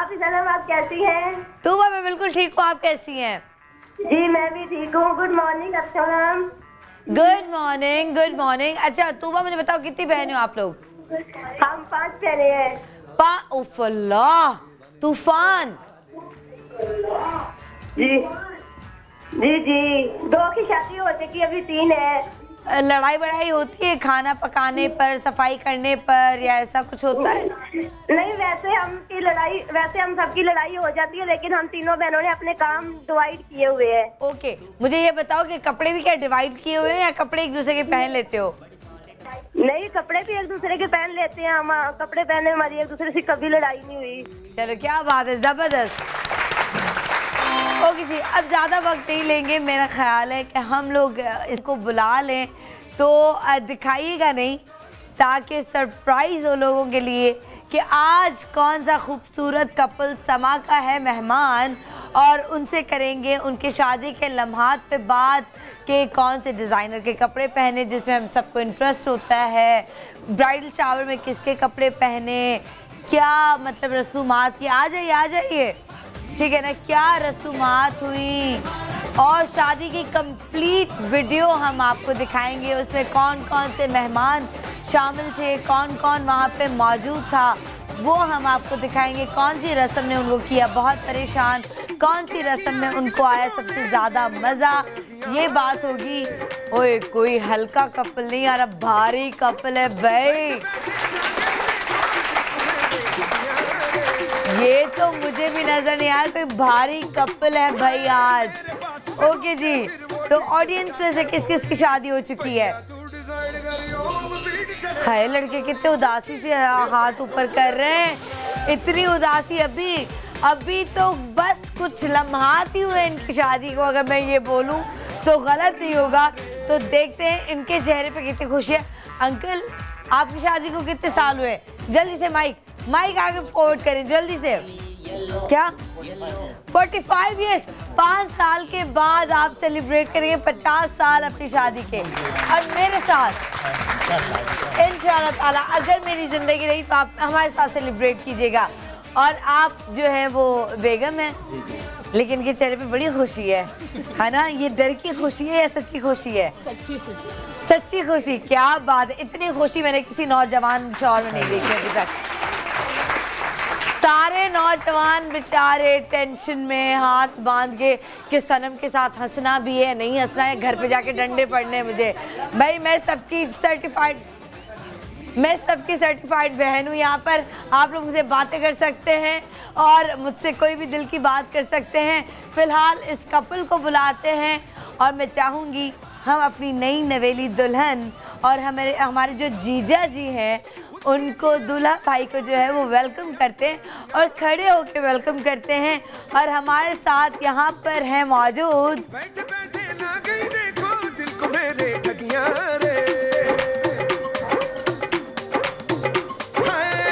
[SPEAKER 9] आप कैसी हैं?
[SPEAKER 2] तूबा मैं बिल्कुल ठीक हूँ, आप कैसी हैं?
[SPEAKER 9] जी मैं भी ठीक हूँ। गुड मॉर्निंग अस्सलाम।
[SPEAKER 2] Good morning, good morning. अच्छा तूबा मुझे बताओ कितनी बहनें हो आप लोग?
[SPEAKER 9] हम 5 बहनें हैं।
[SPEAKER 2] उफ़ल्लाह, तूफान।
[SPEAKER 9] जी जी जी, 2 की शादी हो चुकी, अभी 3 है।
[SPEAKER 2] लड़ाई बड़ाई होती है खाना पकाने पर, सफाई करने पर, या ऐसा कुछ होता है?
[SPEAKER 9] नहीं, वैसे हम सबकी लड़ाई हो जाती है, लेकिन हम तीनों बहनों ने अपने काम डिवाइड किए हुए हैं।
[SPEAKER 2] ओके, मुझे ये बताओ कि कपड़े भी क्या डिवाइड किए हुए हैं या कपड़े एक दूसरे के पहन लेते हो?
[SPEAKER 9] नहीं, कपड़े भी एक दूसरे के पहन लेते हैं हम। कपड़े पहने हमारी एक दूसरे से कभी लड़ाई नहीं हुई।
[SPEAKER 2] चलो क्या बात है, जबरदस्त। ओके जी, अब ज़्यादा वक्त नहीं लेंगे। मेरा ख्याल है कि हम लोग इसको बुला लें तो दिखाइएगा नहीं, ताकि सरप्राइज़ हो लोगों के लिए कि आज कौन सा खूबसूरत कपल समा का है मेहमान, और उनसे करेंगे उनके शादी के लम्हात पे बात कि कौन से डिज़ाइनर के कपड़े पहने जिसमें हम सबको इंटरेस्ट होता है, ब्राइडल शावर में किसके कपड़े पहने, क्या मतलब रसूमात की। आ जाइए ठीक है ना, क्या रसूमात हुई, और शादी की कंप्लीट वीडियो हम आपको दिखाएंगे। उसमें कौन कौन से मेहमान शामिल थे, कौन कौन वहाँ पे मौजूद था, वो हम आपको दिखाएंगे। कौन सी रस्म ने उनको किया बहुत परेशान, कौन सी रस्म में उनको आया सबसे ज़्यादा मज़ा, ये बात होगी। ओए कोई हल्का कपल नहीं आ रहा, भारी कपल है भाई। ये तो मुझे भी नजर नहीं आया, कोई भारी कपल है भाई आज। ओके जी, तो ऑडियंस में से किस किस की शादी हो चुकी है? हाय, लड़के कितने उदासी से हाथ ऊपर कर रहे हैं। इतनी उदासी अभी तो बस कुछ लम्हात ही हुए इनकी शादी को। अगर मैं ये बोलूं तो गलत नहीं होगा। तो देखते हैं इनके चेहरे पे कितनी खुशी है। अंकल, आपकी शादी को कितने साल हुए? जल्दी से माइक आगे फॉरवर्ड करें जल्दी से। क्या 45 ईयर्स, 5 साल के बाद आप सेलिब्रेट करेंगे 50 साल अपनी शादी के। और मेरे साथ इंशाअल्लाह ताला अगर मेरी ज़िंदगी रही तो आप हमारे साथ सेलिब्रेट कीजिएगा। और आप जो है वो बेगम हैं, लेकिन इनके चेहरे पे बड़ी खुशी है ना? ये डर की खुशी है या सच्ची खुशी है?
[SPEAKER 5] सच्ची खुशी।
[SPEAKER 2] सच्ची खुशी, क्या बात है। इतनी खुशी मैंने किसी नौजवान शौहर में नहीं देखी अभी तक। सारे नौजवान बेचारे टेंशन में हाथ बांध के कि सनम के साथ हंसना भी है, नहीं हंसना है, घर पे जाके डंडे पड़ने मुझे। भाई मैं सबकी सर्टिफाइड बहन हूँ यहाँ पर। आप लोग मुझसे बातें कर सकते हैं और मुझसे कोई भी दिल की बात कर सकते हैं। फिलहाल इस कपल को बुलाते हैं और मैं चाहूँगी हम अपनी नई नवेली दुल्हन और हमारे जो जीजा जी हैं उनको, दूल्हा भाई को जो है वो वेलकम करते हैं और खड़े होके वेलकम करते हैं। और हमारे साथ यहाँ पर हैं मौजूद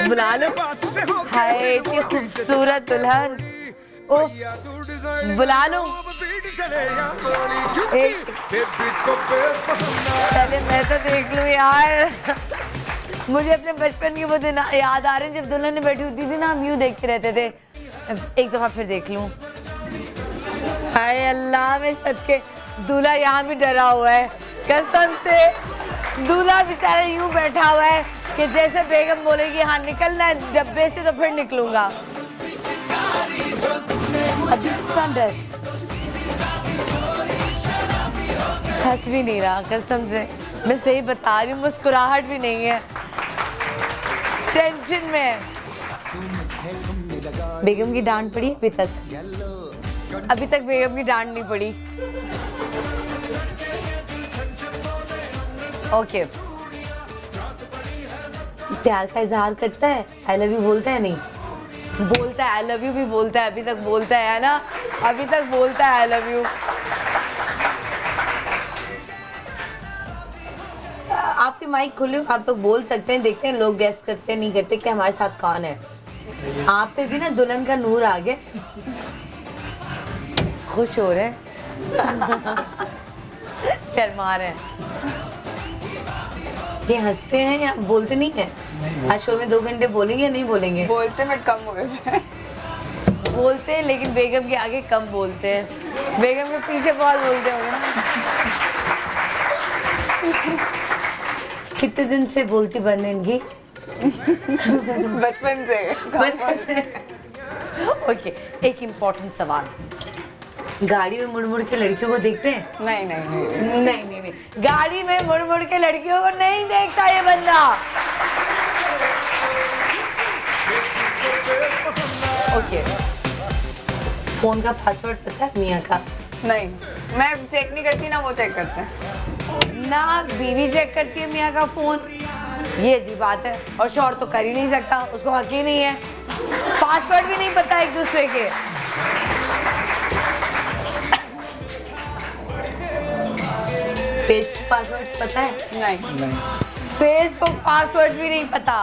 [SPEAKER 2] बुला लो। हाय इतनी खूबसूरत दुल्हन, बुला लो। चले मैं तो देख लूँ यार। मुझे अपने बचपन के वो दिन याद आ रहे हैं जब दुल्हन बैठी होती थी ना, हम यूँ देखते रहते थे। एक दफ़ा फिर देख लूँ। हाय अल्लाह में सदके, दूल्हा यहाँ भी डरा हुआ है कसम से। दूल्हा बेचारा यूँ बैठा हुआ है कि जैसे बेगम बोलेगी हाँ निकलना है डब्बे से तो फिर निकलूंगा। हंस भी नहीं रहा कसम से, मैं सही बता रही हूँ, मुस्कुराहट भी नहीं है, टेंशन में। बेगम की डांट पड़ी अभी तक? अभी तक बेगम की डांट नहीं पड़ी। ओके, प्यार का इजहार करता है, आई लव यू बोलता है? नहीं बोलता है, आई लव यू भी बोलता है, अभी तक बोलता है ना? अभी तक बोलता है आई लव यू। आपकी माइक खुले, आप लोग बोल सकते हैं, देखते हैं लोग गैस करते हैं नहीं करते कि हमारे साथ कौन है। आप पे भी ना दुल्हन का नूर आ गया। खुश हो रहे हैं शर्मा रहे हैं। ये हंसते हैं या बोलते नहीं है? आज शो में 2 घंटे बोलेंगे या नहीं बोलेंगे?
[SPEAKER 10] बोलते बट कम हो गए।
[SPEAKER 2] बोलते हैं लेकिन बेगम के आगे कम बोलते हैं, बेगम के पीछे बहुत बोलते होंगे। कितने दिन से बोलती बंद है इनकी?
[SPEAKER 10] बचपन से।
[SPEAKER 2] ओके, एक इम्पोर्टेंट सवाल, गाड़ी में मुड़ मुड़ के लड़कियों को देखते हैं? नहीं। गाड़ी में मुड़ मुड़ के लड़कियों को नहीं देखता ये बंदा। ओके, फोन का पासवर्ड पता है मियाँ का?
[SPEAKER 10] नहीं, मैं चेक नहीं करती ना, वो चेक करते हैं
[SPEAKER 2] ना। बीवी चेक करती है मियाँ का फोन, ये अजीब बात है। और शौहर तो कर ही नहीं सकता, उसको हक ही नहीं है। पासवर्ड भी नहीं पता एक दूसरे के। फेसबुक पासवर्ड पता है?
[SPEAKER 10] नहीं।
[SPEAKER 2] फेसबुक पासवर्ड भी नहीं पता,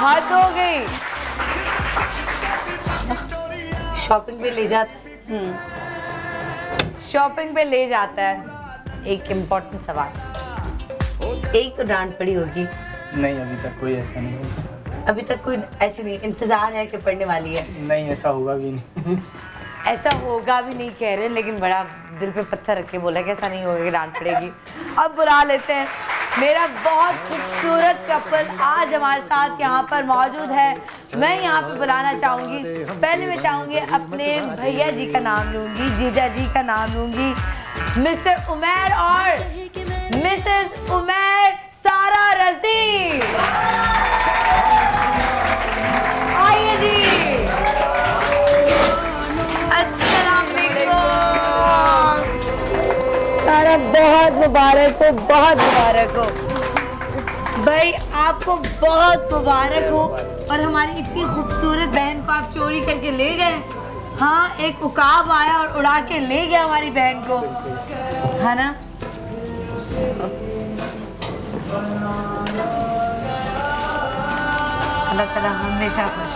[SPEAKER 2] हद हो गई। शॉपिंग पे ले जाता है? शॉपिंग पे ले जाता है। एक इम्पोर्टेंट सवाल, एक तो डांट पड़ी होगी?
[SPEAKER 11] नहीं, अभी तक कोई ऐसा नहीं हुआ।
[SPEAKER 2] अभी तक कोई ऐसी नहीं, इंतजार है कि पढ़ने वाली है?
[SPEAKER 11] नहीं, ऐसा होगा भी नहीं।
[SPEAKER 2] ऐसा होगा भी नहीं कह रहे, लेकिन बड़ा दिल पे पत्थर रख के बोला कि ऐसा नहीं होगा कि डांट पड़ेगी। अब बुला लेते हैं मेरा बहुत खूबसूरत कपल आज हमारे साथ यहाँ पर मौजूद है। मैं यहाँ पे बुलाना चाहूँगी, पहले मैं चाहूँगी अपने भैया जी का नाम लूँगी, जीजा जी का नाम लूँगी, मिस्टर उमैर और मिसेस उमैर सारा रज़ी। आइए जी। अस्सलाम वालेकुम। सारा बहुत मुबारक हो, बहुत मुबारक हो भाई, आपको बहुत मुबारक हो। और हमारी इतनी खूबसूरत बहन को आप चोरी करके ले गए। हाँ, एक उकाब आया और उड़ा के ले गया हमारी बहन को, है ना? अल्लाह ताला हमेशा खुश।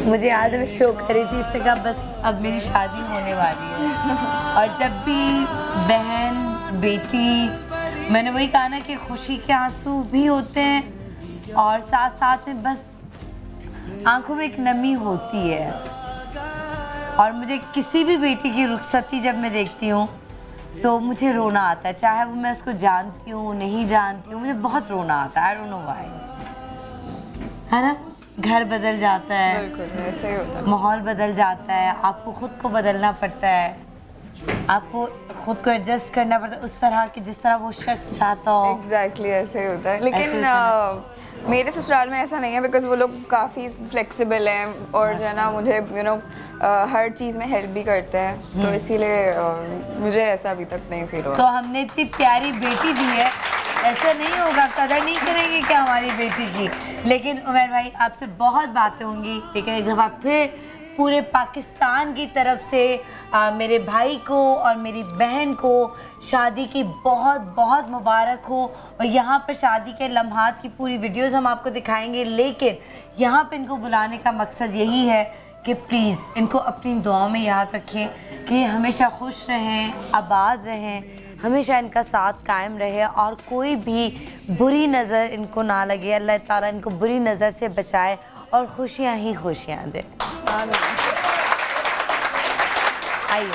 [SPEAKER 2] मुझे याद है मैं शो कर रही थी, इससे कहा बस अब मेरी शादी होने वाली है। और जब भी बहन, बेटी, मैंने वही कहा ना कि खुशी के आंसू भी होते हैं और साथ साथ में बस आंखों में एक नमी होती है। और मुझे किसी भी बेटी की रुखसती जब मैं देखती हूँ तो मुझे रोना आता है, चाहे वो मैं उसको जानती हूँ नहीं जानती हूँ, मुझे बहुत रोना आता है। आई डोंट नो व्हाई, है ना। घर बदल जाता है,
[SPEAKER 10] ऐसे ही होता है,
[SPEAKER 2] माहौल बदल जाता है, आपको खुद को बदलना पड़ता है, आपको खुद को एडजस्ट करना पड़ता है उस तरह की जिस तरह वो शख्स चाहता हो।
[SPEAKER 10] एग्जैक्टली ऐसे ही होता है। लेकिन मेरे ससुराल में ऐसा नहीं है, बिकॉज वो लोग काफ़ी फ्लेक्सिबल हैं और जो है ना मुझे हर चीज़ में हेल्प भी करते हैं, तो इसीलिए मुझे ऐसा अभी तक नहीं फील हुआ।
[SPEAKER 2] तो हमने इतनी प्यारी बेटी दी है, ऐसा नहीं होगा, कदर नहीं करेंगे क्या हमारी बेटी की। लेकिन उमर भाई आपसे बहुत बातें होंगी, लेकिन एक दफ़ा फिर पूरे पाकिस्तान की तरफ से मेरे भाई को और मेरी बहन को शादी की बहुत बहुत मुबारक हो। और यहाँ पर शादी के लम्हात की पूरी वीडियोस हम आपको दिखाएंगे, लेकिन यहाँ पे इनको बुलाने का मकसद यही है कि प्लीज़ इनको अपनी दुआओं में याद रखें कि हमेशा खुश रहें, आबाद रहें, हमेशा इनका साथ कायम रहे और कोई भी बुरी नज़र इनको ना लगे। अल्लाह ताला इनको बुरी नज़र से बचाए और खुशियाँ ही खुशियाँ दे। आइए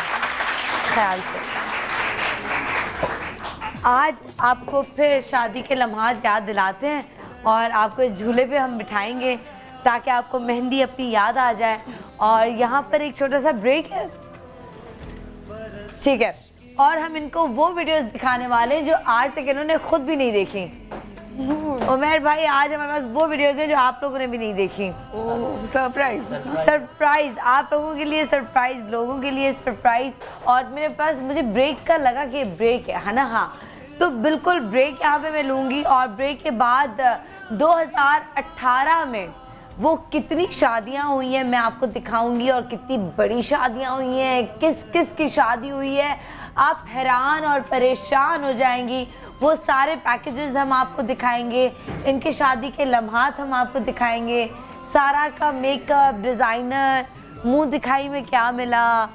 [SPEAKER 2] ख्याल से आज आपको फिर शादी के लम्हात याद दिलाते हैं और आपको इस झूले पे हम बिठाएंगे ताकि आपको मेहंदी अपनी याद आ जाए। और यहाँ पर एक छोटा सा ब्रेक है, ठीक है, और हम इनको वो वीडियोस दिखाने वाले हैं जो आज तक इन्होंने खुद भी नहीं देखी। उमर भाई आज हमारे पास वो वीडियोस हैं जो आप लोगों ने भी नहीं देखी।
[SPEAKER 10] सरप्राइज
[SPEAKER 2] सरप्राइज आप लोगों के लिए, सरप्राइज लोगों के लिए सरप्राइज। और मेरे पास मुझे ब्रेक का लगा कि ब्रेक है ना, हाँ तो बिल्कुल ब्रेक यहाँ पे मैं लूँगी। और ब्रेक के बाद 2018 में वो कितनी शादियाँ हुई हैं मैं आपको दिखाऊंगी और कितनी बड़ी शादियाँ हुई हैं, किस किस की शादी हुई है, आप हैरान और परेशान हो जाएंगी। वो सारे पैकेजेस हम आपको दिखाएंगे, इनके शादी के लम्हात हम आपको दिखाएंगे, सारा का मेकअप, डिज़ाइनर, मुंह दिखाई में क्या मिला,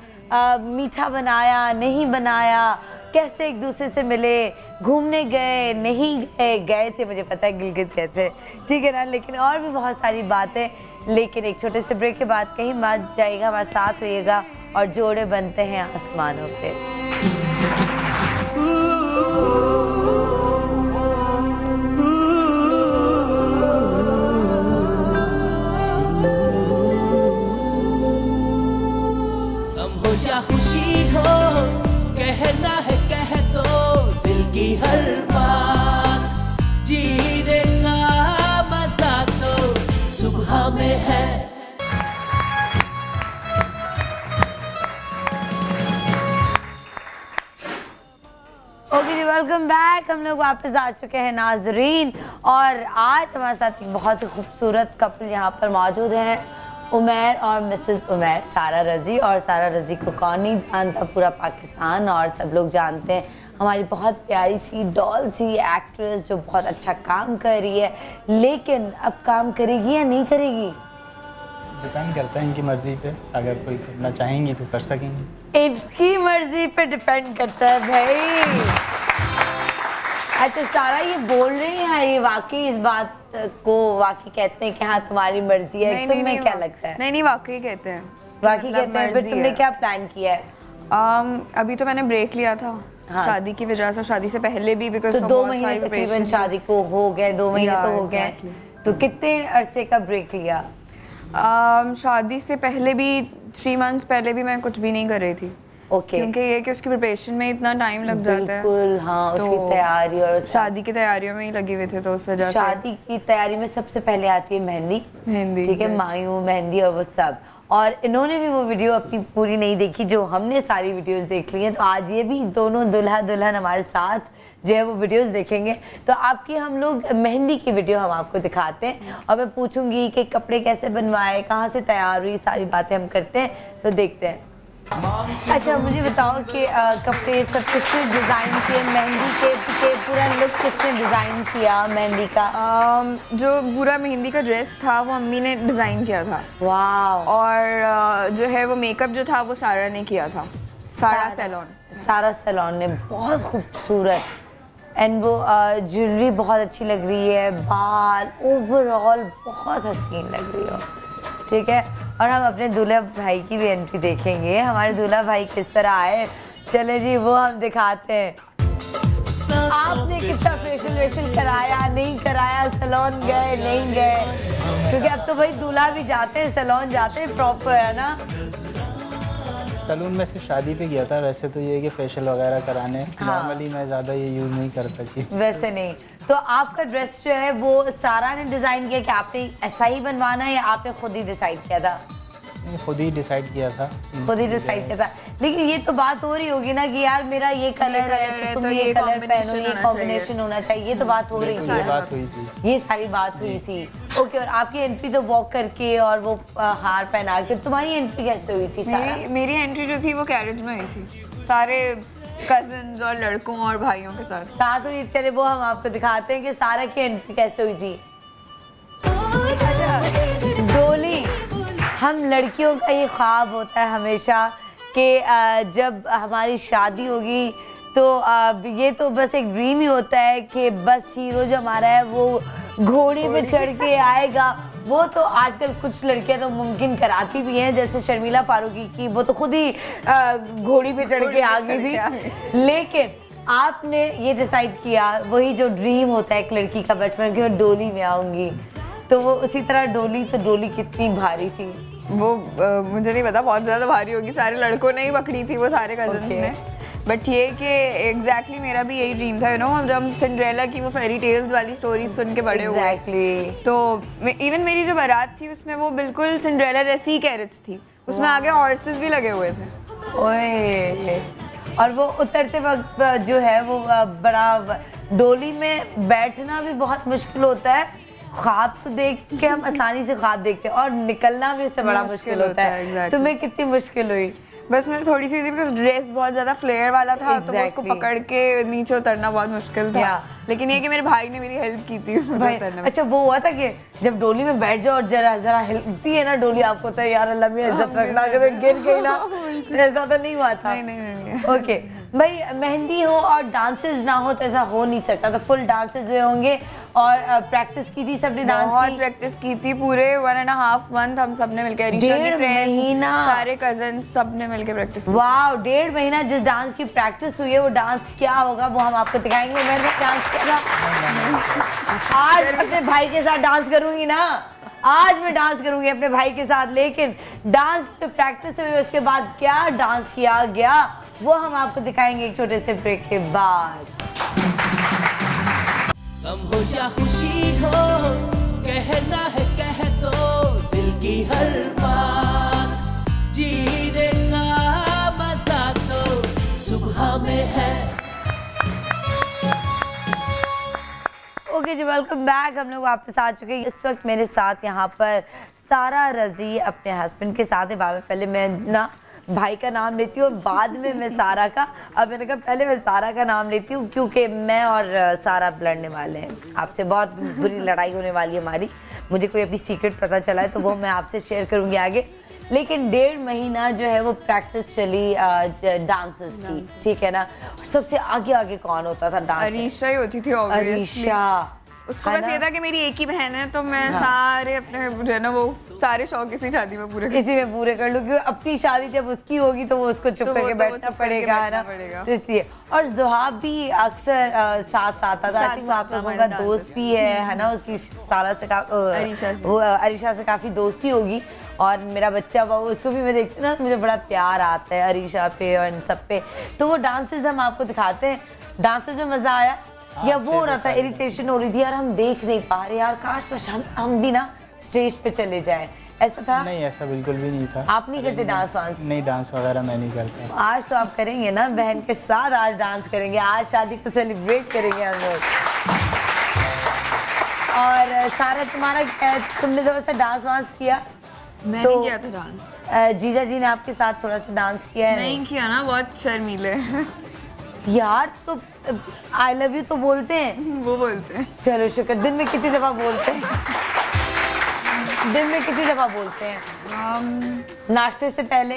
[SPEAKER 2] मीठा बनाया नहीं बनाया, कैसे एक दूसरे से मिले, घूमने गए नहीं गए, गए थे मुझे पता है गिलगित गए थे, ठीक है ना, लेकिन और भी बहुत सारी बातें। लेकिन एक छोटे से ब्रेक के बाद कहीं मत जाइएगा, हमारे साथ रहिएगा और जोड़े बनते हैं आसमानों पे।
[SPEAKER 1] खुशी हो कहना है कह दो दिल की हर बात, जीने का मजा तो सुबह में है।
[SPEAKER 2] ओके जी, वेलकम बैक। हम लोग वापस आ चुके हैं नाजरीन और आज हमारे साथ एक बहुत ही खूबसूरत कपल यहाँ पर मौजूद हैं, उमर और मिसेस उमर, सारा रज़ी। और सारा रज़ी को कौन नहीं जानता, पूरा पाकिस्तान और सब लोग जानते हैं। हमारी बहुत प्यारी सी डॉल सी एक्ट्रेस जो बहुत अच्छा काम कर रही है, लेकिन अब काम करेगी या नहीं करेगी
[SPEAKER 11] डिपेंड करता है इनकी मर्जी पे। अगर कोई करना चाहेंगी तो कर सकेंगी,
[SPEAKER 2] इनकी मर्जी पे डिपेंड करता है भाई। अच्छा सारा ये बोल रही है, ये वाकई इस बात को वाकई कहते हैं कि हाँ तुम्हारी मर्जी है? तुम्हें क्या लगता है?
[SPEAKER 10] नहीं वाकई कहते हैं,
[SPEAKER 2] वाकई कहते हैं। फिर तुमने क्या प्लान किया है?
[SPEAKER 10] अभी तो मैंने ब्रेक लिया था शादी की वजह से, शादी से पहले भी, बिकॉज़
[SPEAKER 2] तो 2 महीने तकरीबन शादी को हो गए, 2 महीने तो हो गए। तो कितने अरसे का ब्रेक लिया?
[SPEAKER 10] शादी से पहले भी 3 मंथ्स पहले भी मैं कुछ भी नहीं कर रही थी।
[SPEAKER 2] ओके।
[SPEAKER 10] क्योंकि ये कि उसकी प्रिपरेशन में इतना टाइम लग जाता है।
[SPEAKER 2] बिल्कुल हाँ,
[SPEAKER 10] तो
[SPEAKER 2] उसकी तैयारी और
[SPEAKER 10] शादी की तैयारियों में ही लगे हुए थे, तो उस वजह से
[SPEAKER 2] शादी की तैयारी में सबसे पहले आती है मेहंदी, ठीक है, मायूं मेहंदी और वो सब। और इन्होंने भी वो वीडियो अपनी पूरी नहीं देखी जो हमने सारी वीडियोस देख ली हैं, तो आज ये भी दोनों दुल्हा दुल्हन हमारे साथ जो है वो वीडियोस देखेंगे। तो आपकी हम लोग मेहंदी की वीडियो हम आपको दिखाते हैं और मैं पूछूंगी कि कपड़े कैसे बनवाए, कहाँ से तैयार हुई, सारी बातें हम करते हैं, तो देखते हैं। अच्छा मुझे बताओ कि कपड़े सब किसने डिज़ाइन किए, मेहंदी के पूरा लुक किसने डिज़ाइन किया मेहंदी का?
[SPEAKER 10] जो पूरा मेहंदी का ड्रेस था वो अम्मी ने डिज़ाइन किया था।
[SPEAKER 2] वाह।
[SPEAKER 10] और जो है वो मेकअप जो था वो सारा ने किया था, सारा सैलून
[SPEAKER 2] ने बहुत खूबसूरत। एंड वो ज्वेलरी बहुत अच्छी लग रही है, बाल ओवरऑल बहुत हसीन लग रही हो, ठीक है। और हम अपने दूल्हा भाई की भी एंट्री देखेंगे, हमारे दूल्हा भाई किस तरह आए, चले जी वो हम दिखाते हैं। आपने कितना फेशियल वेशियल कराया, नहीं कराया, सैलून गए नहीं गए, क्योंकि अब तो भाई दूल्हा भी जाते हैं सैलून जाते हैं प्रॉपर, है ना।
[SPEAKER 11] सैलून में सिर्फ शादी पे गया था, वैसे तो ये कि फेशियल वगैरह कराने नॉर्मली मैं ज़्यादा ये यूज़ नहीं करता जी।
[SPEAKER 2] वैसे नहीं। तो आपका ड्रेस जो है वो सारा ने डिज़ाइन किया कि आपने ऐसा ही बनवाना है या आपने खुद ही डिसाइड किया था?
[SPEAKER 11] खुद ही डिसाइड किया था।
[SPEAKER 2] खुद ही डिसाइड किया था। लेकिन ये तो बात हो रही होगी ना कि यार मेरा ये कलर है, तुम ये कलर पहनो, ये कॉम्बिनेशन होना चाहिए, ये तो बात हो रही थी,
[SPEAKER 11] बात हुई थी,
[SPEAKER 2] ये सारी बात हुई थी। ओके, और आपकी एंट्री तो वॉक करके और वो हार पहना के, तुम्हारी एंट्री कैसे हुई थी?
[SPEAKER 10] मेरी एंट्री जो थी वो कैरेज में हुई थी, सारे कजिन्स और लड़कों और भाइयों के साथ
[SPEAKER 2] हुई। चले वो हम आपको दिखाते हैं कि सारा की एंट्री कैसे हुई थी। डोली, हम लड़कियों का ये ख्वाब होता है हमेशा कि जब हमारी शादी होगी तो ये तो बस एक ड्रीम ही होता है कि बस हीरो जो हमारा है वो घोड़ी पे चढ़ के आएगा। वो तो आजकल कुछ लड़कियां तो मुमकिन कराती भी हैं, जैसे शर्मिला फारूकी की, वो तो खुद ही घोड़ी पे चढ़ के आ गई थी। लेकिन आपने ये डिसाइड किया, वही जो ड्रीम होता है एक लड़की का बचपन, कि मैं डोली में आऊँगी, तो वो उसी तरह डोली। तो डोली कितनी भारी थी?
[SPEAKER 10] वो मुझे नहीं पता, बहुत ज़्यादा भारी होगी, सारे लड़कों ने ही पकड़ी थी, वो सारे कजन्स ने। बट ये कि एग्जैक्टली मेरा भी यही ड्रीम था, यू नो, हम जब सिंड्रेला की वो फेरी टेल्स वाली स्टोरी सुन के बड़े हुए, तो इवन मेरी जो बारात थी उसमें वो बिल्कुल सिंड्रेला जैसी ही कैरेज थी, उसमें आगे हॉर्सेस भी लगे हुए थे।
[SPEAKER 2] ओए, और वो उतरते वक्त जो है वो बड़ा डोली में बैठना भी बहुत मुश्किल होता है। ख्वाब तो देख के हम आसानी से ख्वाब देखते हैं, और निकलना भी उससे बड़ा मुश्किल होता है। तुम्हें कितनी मुश्किल हुई?
[SPEAKER 10] बस मेरी थोड़ी सी थी, बिकॉज ड्रेस बहुत ज़्यादा फ्लेयर वाला था, तो उसको पकड़ के नीचे उतरना बहुत मुश्किल था। लेकिन ये कि मेरे भाई ने मेरी हेल्प की थी उतरने में।
[SPEAKER 2] अच्छा, वो हुआ था कि जब डोली में बैठ जाओ और जरा हिलती है ना डोली, आपको तो यार अल्लाह में इज्जत रखना, अगर गिर गई ना, ऐसा तो नहीं हुआ था?
[SPEAKER 10] नहीं।
[SPEAKER 2] ओके भाई, मेहंदी हो और डांसेस ना हो तो ऐसा हो नहीं सकता, तो फुल डांसेस हुए होंगे। और प्रैक्टिस की थी सबने? डांस
[SPEAKER 10] बहुत प्रैक्टिस की थी, पूरे 1.5 मंथ हम सबने मिलकर, अरीशा की फ्रेंड्स, सारे कजन्स, सबने मिलकर प्रैक्टिस की।
[SPEAKER 2] वाह, 1.5 महीना जिस डांस की प्रैक्टिस हुई है, वो डांस क्या होगा वो हम आपको दिखाएंगे। मैंने डांस किया था, आज अपने भाई के साथ डांस करूंगी ना, आज मैं डांस करूंगी अपने भाई के साथ। लेकिन डांस जो प्रैक्टिस हुई उसके बाद क्या डांस किया गया वो हम आपको दिखाएंगे एक छोटे से ब्रेक के बाद।
[SPEAKER 1] गम हो या खुशी हो, कहना है कह दो दिल की हर बात, जीने का मजा तो सुबह में है।
[SPEAKER 2] ओके जी, वेलकम बैक। हम लोग वापस आ चुके हैं। इस वक्त मेरे साथ यहाँ पर सारा रजी अपने हस्बैंड के साथ है। पहले मैं ना भाई का नाम लेती हूँ और बाद में मैं सारा का। अब मैंने कहा पहले मैं सारा का नाम लेती हूँ क्योंकि मैं और सारा लड़ने वाले हैं। आपसे बहुत बुरी लड़ाई होने वाली है हमारी। मुझे कोई अभी सीक्रेट पता चला है तो वो मैं आपसे शेयर करूँगी आगे। लेकिन 1.5 महीना जो है वो प्रैक्टिस चली डांसेस की, ठीक है ना। सबसे आगे आगे कौन होता था डांस?
[SPEAKER 10] अरीशा ही होती थी।
[SPEAKER 2] अरीशा,
[SPEAKER 10] उसको बस ये था कि मेरी एक ही बहन है तो मैं सारे अपने जो है ना वो सारे शौक इसी शादी में पूरे
[SPEAKER 2] कर लूँ, क्योंकि अपनी शादी जब उसकी होगी तो वो उसको चुप करके बैठना पड़ेगा, है ना। तो इसलिए। और ज़ुहाब भी अक्सर साथ आता था। आई थिंक आप लोगों का दोस्त भी है ना, उसकी सारा से अरीशा से काफ़ी दोस्ती होगी। और मेरा बच्चा वो उसको भी मैं देखती हूँ ना, मुझे बड़ा प्यार आता है अरीशा पे और इन सब पे। तो वो डांसेस हम आपको दिखाते हैं। डांसेस में मज़ा आया या वो हो रहा था इरिटेशन हो रही थी यार हम देख नहीं पा रहे यार, काश हम भी ना स्टेज पे चले जाएं, ऐसा था?
[SPEAKER 11] नहीं, ऐसा बिल्कुल भी नहीं था।
[SPEAKER 2] आप नहीं करते डांस वांस?
[SPEAKER 11] नहीं, डांस वगैरह मैं नहीं करता।
[SPEAKER 2] आज तो आप करेंगे ना बहन के साथ, आज डांस करेंगे, आज शादी को सेलिब्रेट करेंगे हम लोग। और सारा तुम्हारा क्या, तुमने थोड़ा सा डांस वांस किया?
[SPEAKER 10] मैंने तो किया था डांस।
[SPEAKER 2] जीजा जी ने आपके साथ थोड़ा सा डांस किया है?
[SPEAKER 10] नहीं किया ना, बहुत शर्मीले
[SPEAKER 2] यार। तो आई लव यू तो बोलते हैं?
[SPEAKER 10] वो बोलते हैं।
[SPEAKER 2] चलो शुक्र। दिन में कितनी दफा बोलते हैं? दिन में कितनी दफा बोलते हैं? नाश्ते से पहले,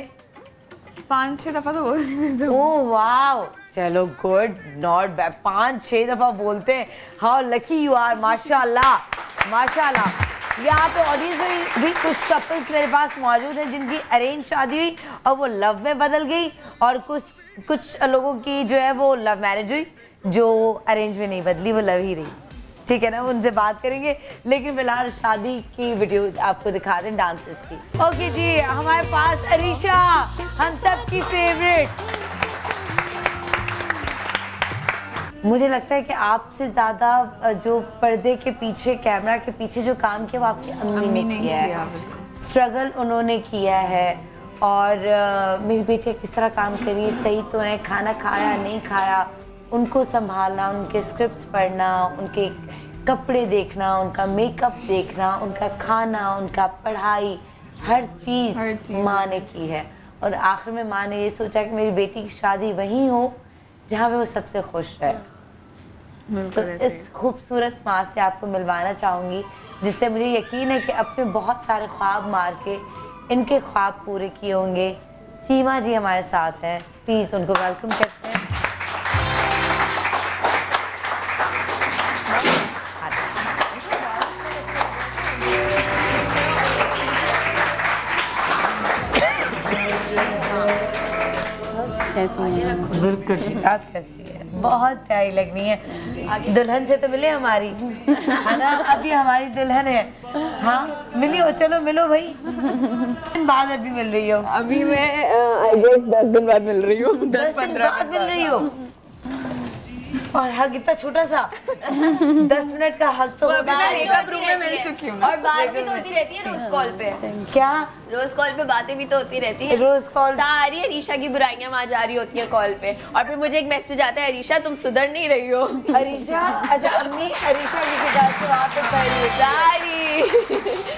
[SPEAKER 10] 5-6 दफा तो बोल।
[SPEAKER 2] ओह वाओ, चलो गुड, नॉट बैड, 5-6 दफा बोलते हैं। हाउ लकी यू आर, माशाल्लाह माशाल्लाह। यहाँ पे ऑडियंस में भी कुछ कपल्स मेरे पास मौजूद हैं जिनकी अरेंज शादी हुई और वो लव में बदल गई, और कुछ लोगों की जो है वो लव मैरिज हुई जो अरेंज में नहीं बदली, वो लव ही रही। ठीक है ना, उनसे बात करेंगे, लेकिन फिलहाल शादी की वीडियो आपको दिखा दें डांसेस की। ओके जी, हमारे पास अरीशा, हम सब की फेवरेट। मुझे लगता है कि आपसे ज़्यादा जो पर्दे के पीछे, कैमरा के पीछे जो काम किया वो आपकी अम्मी ने किया है। स्ट्रगल उन्होंने किया है, और मेरी बेटी किस तरह काम करी, सही तो है, खाना खाया नहीं खाया, उनको संभालना, उनके स्क्रिप्ट्स पढ़ना, उनके कपड़े देखना, उनका मेकअप देखना, उनका खाना, उनका पढ़ाई, हर चीज़ माँ ने की है। और आखिर में माँ ने ये सोचा कि मेरी बेटी की शादी वहीं हो जहाँ पे वो सबसे खुश रहे। तो इस खूबसूरत माँ से आपको मिलवाना चाहूँगी, जिससे मुझे यकीन है कि अपने बहुत सारे ख्वाब मार के इनके ख्वाब पूरे किए होंगे। सीमा जी हमारे साथ हैं, प्लीज़ उनको वेलकम करते हैं। बिल्कुल ठीक, आप कैसी है? बहुत प्यारी लगनी है। दुल्हन से तो मिले हमारी, है ना, अभी हमारी दुल्हन है। हाँ मिली हो, चलो मिलो भाई। बाद अभी मिल रही हो?
[SPEAKER 10] अभी मैं आई गेस 10 दिन बाद मिल रही हूँ।
[SPEAKER 2] 10-15 बाद मिल रही हो? और हक इतना छोटा सा 10 मिनट का हक तो
[SPEAKER 10] मेकअप रूम में मिल चुकी हूँ।
[SPEAKER 6] और बात भी तो होती रहती है रोज कॉल पे।
[SPEAKER 2] क्या
[SPEAKER 6] रोज कॉल पे बातें भी तो होती रहती है।
[SPEAKER 2] रोज कॉल
[SPEAKER 6] सारी अरीशा की बुराइयां वहाँ जा रही होती है कॉल पे, और फिर मुझे एक मैसेज आता है, अरीशा तुम सुधर नहीं रही हो।
[SPEAKER 2] अरीशा, अच्छा अम्मी अरीशा की शिकायत से वहाँ पे कर रही है,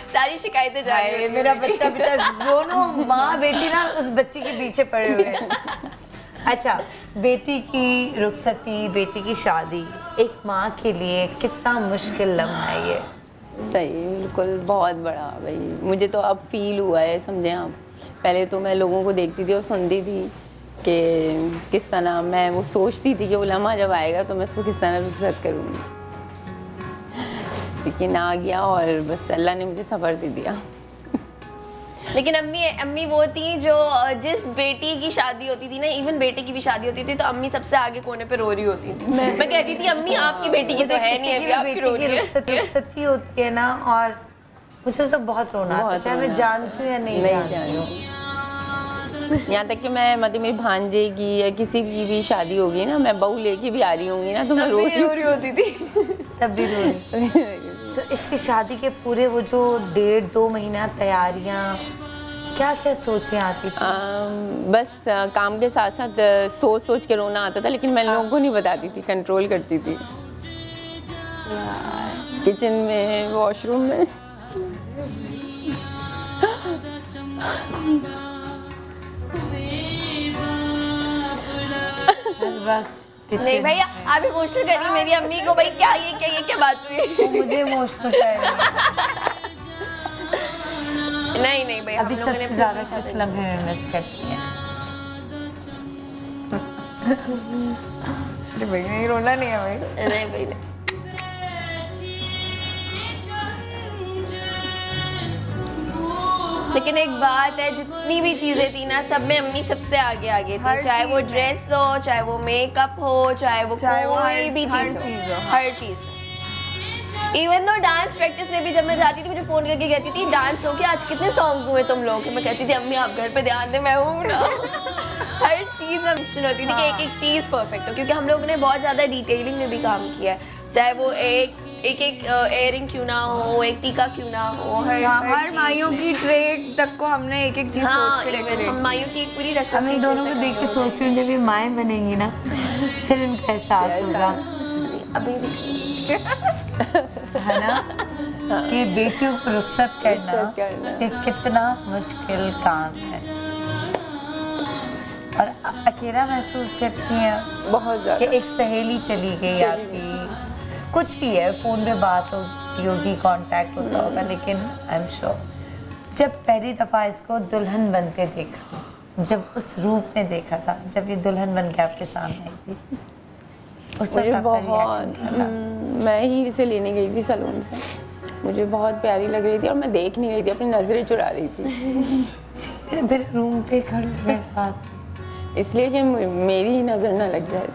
[SPEAKER 6] सारी शिकायतें जा रही है।
[SPEAKER 2] मेरा बच्चा बेटा, दोनों माँ बेटी ना उस बच्ची के पीछे पड़े हुए हैं। अच्छा, बेटी की रुखसती, बेटी की शादी एक माँ के लिए कितना मुश्किल लम्हा है ये?
[SPEAKER 12] सही, बिल्कुल, बहुत बड़ा भाई। मुझे तो अब फील हुआ है, समझे आप। पहले तो मैं लोगों को देखती थी और सुनती थी कि किस तरह, मैं वो सोचती थी कि वो लम्हा जब आएगा तो मैं उसको किस तरह रुखसत करूँगी, लेकिन आ गया और बस अल्लाह ने मुझे सब्र दे दिया।
[SPEAKER 6] लेकिन अम्मी वो थी जो जिस बेटी की शादी होती थी ना, इवन बेटे की भी शादी होती थी तो अम्मी सबसे आगे कोने पे रो रही होती थी। मैं कहती थी अम्मी आपकी बेटी की तो है नहीं, अभी आपकी रो रही है।
[SPEAKER 2] रुखसती होती है ना, और मुझे तो बहुत रोना आता है, चाहे मैं जानती हूँ या नहीं जानती।
[SPEAKER 12] यहाँ तक कि मैं मतलब मेरी भांजे की या किसी की भी शादी होगी ना, मैं बहू लेके भी आ रही होंगी ना तो मैं रो रही होती थी।
[SPEAKER 2] तब भी रो रही। तो इसकी शादी के पूरे वो जो 1.5-2 महीना तैयारियाँ, क्या क्या सोचें आती थी?
[SPEAKER 12] बस काम के साथ साथ सोच के रोना आता था, लेकिन मैं लोगों को नहीं बताती थी, कंट्रोल करती थी। किचन में, वॉशरूम में।
[SPEAKER 6] नहीं भैया, आप इमोशनल करिए मेरी अम्मी को। भाई क्या ये क्या बात हुई?
[SPEAKER 2] मुझे इमोशनल
[SPEAKER 6] नहीं भैया,
[SPEAKER 2] अभी सबसे ज़्यादा किस लम्हे में मिस करती हैं?
[SPEAKER 10] अरे भाई नहीं, रोना नहीं है भाई।
[SPEAKER 6] नहीं भाई नहीं। लेकिन एक बात है, जितनी भी चीजें थी ना, सब में अम्मी सबसे आगे थी। चाहे वो ड्रेस हो, चाहे वो मेकअप हो, चाहे वो कोई भी चीज हो, हर चीज। इवन तो डांस प्रैक्टिस में भी जब मैं जाती थी, मुझे फोन करके कहती थी डांस हो क्या, आज कितने सॉन्ग्स हुए तुम लोग के? मैं कहती थी अम्मी आप घर पे ध्यान दे, मैं हूँ ना। हर चीज़ में मिशन होती थी कि एक चीज़ परफेक्ट हो, क्योंकि हम लोगों ने बहुत ज़्यादा डिटेलिंग में भी काम किया है। चाहे वो एक इयरिंग क्यों ना हो, एक टीका क्यों ना हो,
[SPEAKER 10] हर माइयों की ट्रे तक को हमने एक चीज सोच के डेकोरेट।
[SPEAKER 6] हम माइयों की एक पूरी रस्म।
[SPEAKER 2] हम इन दोनों को देख के सोच रही हूँ जब ये माएँ बनेंगी ना, फिर इनका एहसास होगा
[SPEAKER 6] अभी
[SPEAKER 2] है ना, कि बेटियों को रुखसत करना ये कितना मुश्किल काम है। और अकेला महसूस करती हैं
[SPEAKER 12] बहुत ज़्यादा
[SPEAKER 2] कि एक सहेली चली गई आपकी, कुछ भी है, फ़ोन पे बात होती होगी, कांटेक्ट होता होगा, लेकिन आई एम श्योर जब पहली दफ़ा इसको दुल्हन बनते देखा जब उस रूप में देखा था, जब ये दुल्हन बन के आपके सामने आई थी, उस
[SPEAKER 12] मुझे बहुत मैं ही इसे लेने गई थी सैलून से, मुझे बहुत प्यारी लग रही थी और मैं देख नहीं रही थी, अपनी नजरें चुरा रही थी
[SPEAKER 2] मेरे रूम पे खड़ी है इस बात,
[SPEAKER 12] इसलिए कि मेरी ही नजर ना लग जाए।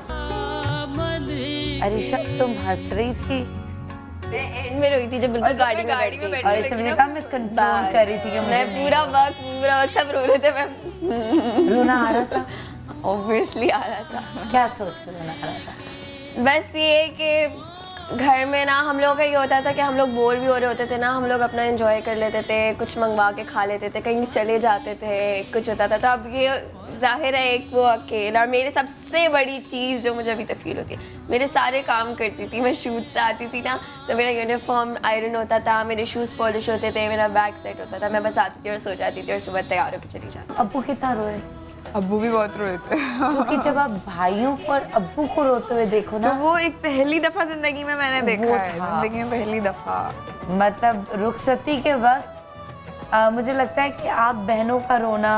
[SPEAKER 2] अरीशा तुम हंस रही थी,
[SPEAKER 6] मैं एंड में रोई थी जब बिल्कुल गाड़ी में बैठी
[SPEAKER 2] और इसने कहा मैं कंट्रोल कर रही थी कि
[SPEAKER 6] मैं पूरा वक्त सब रो रहे थे, मैं
[SPEAKER 2] रोना आ रहा था,
[SPEAKER 6] ऑब्वियसली आ रहा था।
[SPEAKER 2] क्या सोच कर रोना आ रहा था?
[SPEAKER 6] बस ये कि घर में ना हम लोगों का ये होता था कि हम लोग बोर भी हो रहे होते थे ना, हम लोग अपना एंजॉय कर लेते थे, कुछ मंगवा के खा लेते थे, कहीं चले जाते थे, कुछ होता था। तो अब ये जाहिर है एक वो अकेला, और मेरे सबसे बड़ी चीज़ जो मुझे अभी तक फील होती है, मेरे सारे काम करती थी, मैं शूट से आती थी ना तो मेरा यूनिफॉर्म आयरन होता था, मेरे शूज़ पॉलिश होते थे, मेरा बैग सेट होता था, मैं बस आती थी और सो जाती थी और सुबह तैयार होकर चली जाती।
[SPEAKER 2] अब्बू कितना रोए?
[SPEAKER 10] अब्बू भी बहुत रोए थे
[SPEAKER 2] क्योंकि जब आप भाइयों को और अब्बू को रोते हुए देखो ना,
[SPEAKER 10] तो वो एक पहली दफा जिंदगी में मैंने देखा है, जिंदगी में पहली दफा।
[SPEAKER 2] मतलब रुखसती के वक्त मुझे लगता है कि आप बहनों का रोना,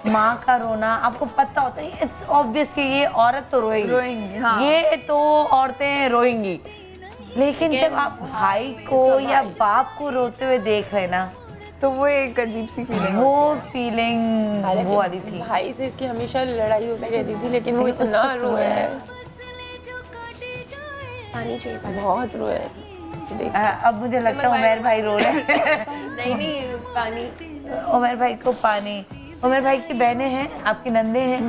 [SPEAKER 2] माँ का रोना, आपको पता होता है इट्स ऑब्वियस कि ये औरत तो रोएंगी,
[SPEAKER 10] हाँ।
[SPEAKER 2] ये तो औरतें रोएंगी, लेकिन जब आप भाई को या बाप को रोते हुए देख रहे ना,
[SPEAKER 10] तो वो एक अजीब सी फीलिंग,
[SPEAKER 2] वो फीलिंग वो वाली थी।
[SPEAKER 12] भाई से इसकी हमेशा लड़ाई होती रहती थी, लेकिन वो इतना रोया है,
[SPEAKER 6] पानी चाहिए,
[SPEAKER 12] बहुत रोया है।
[SPEAKER 2] अब मुझे लगता है उमर भाई रो रहे हैं।
[SPEAKER 6] नहीं पानी,
[SPEAKER 2] उमर भाई को पानी। उमर भाई की बहनें हैं, आपकी नंदे हैं,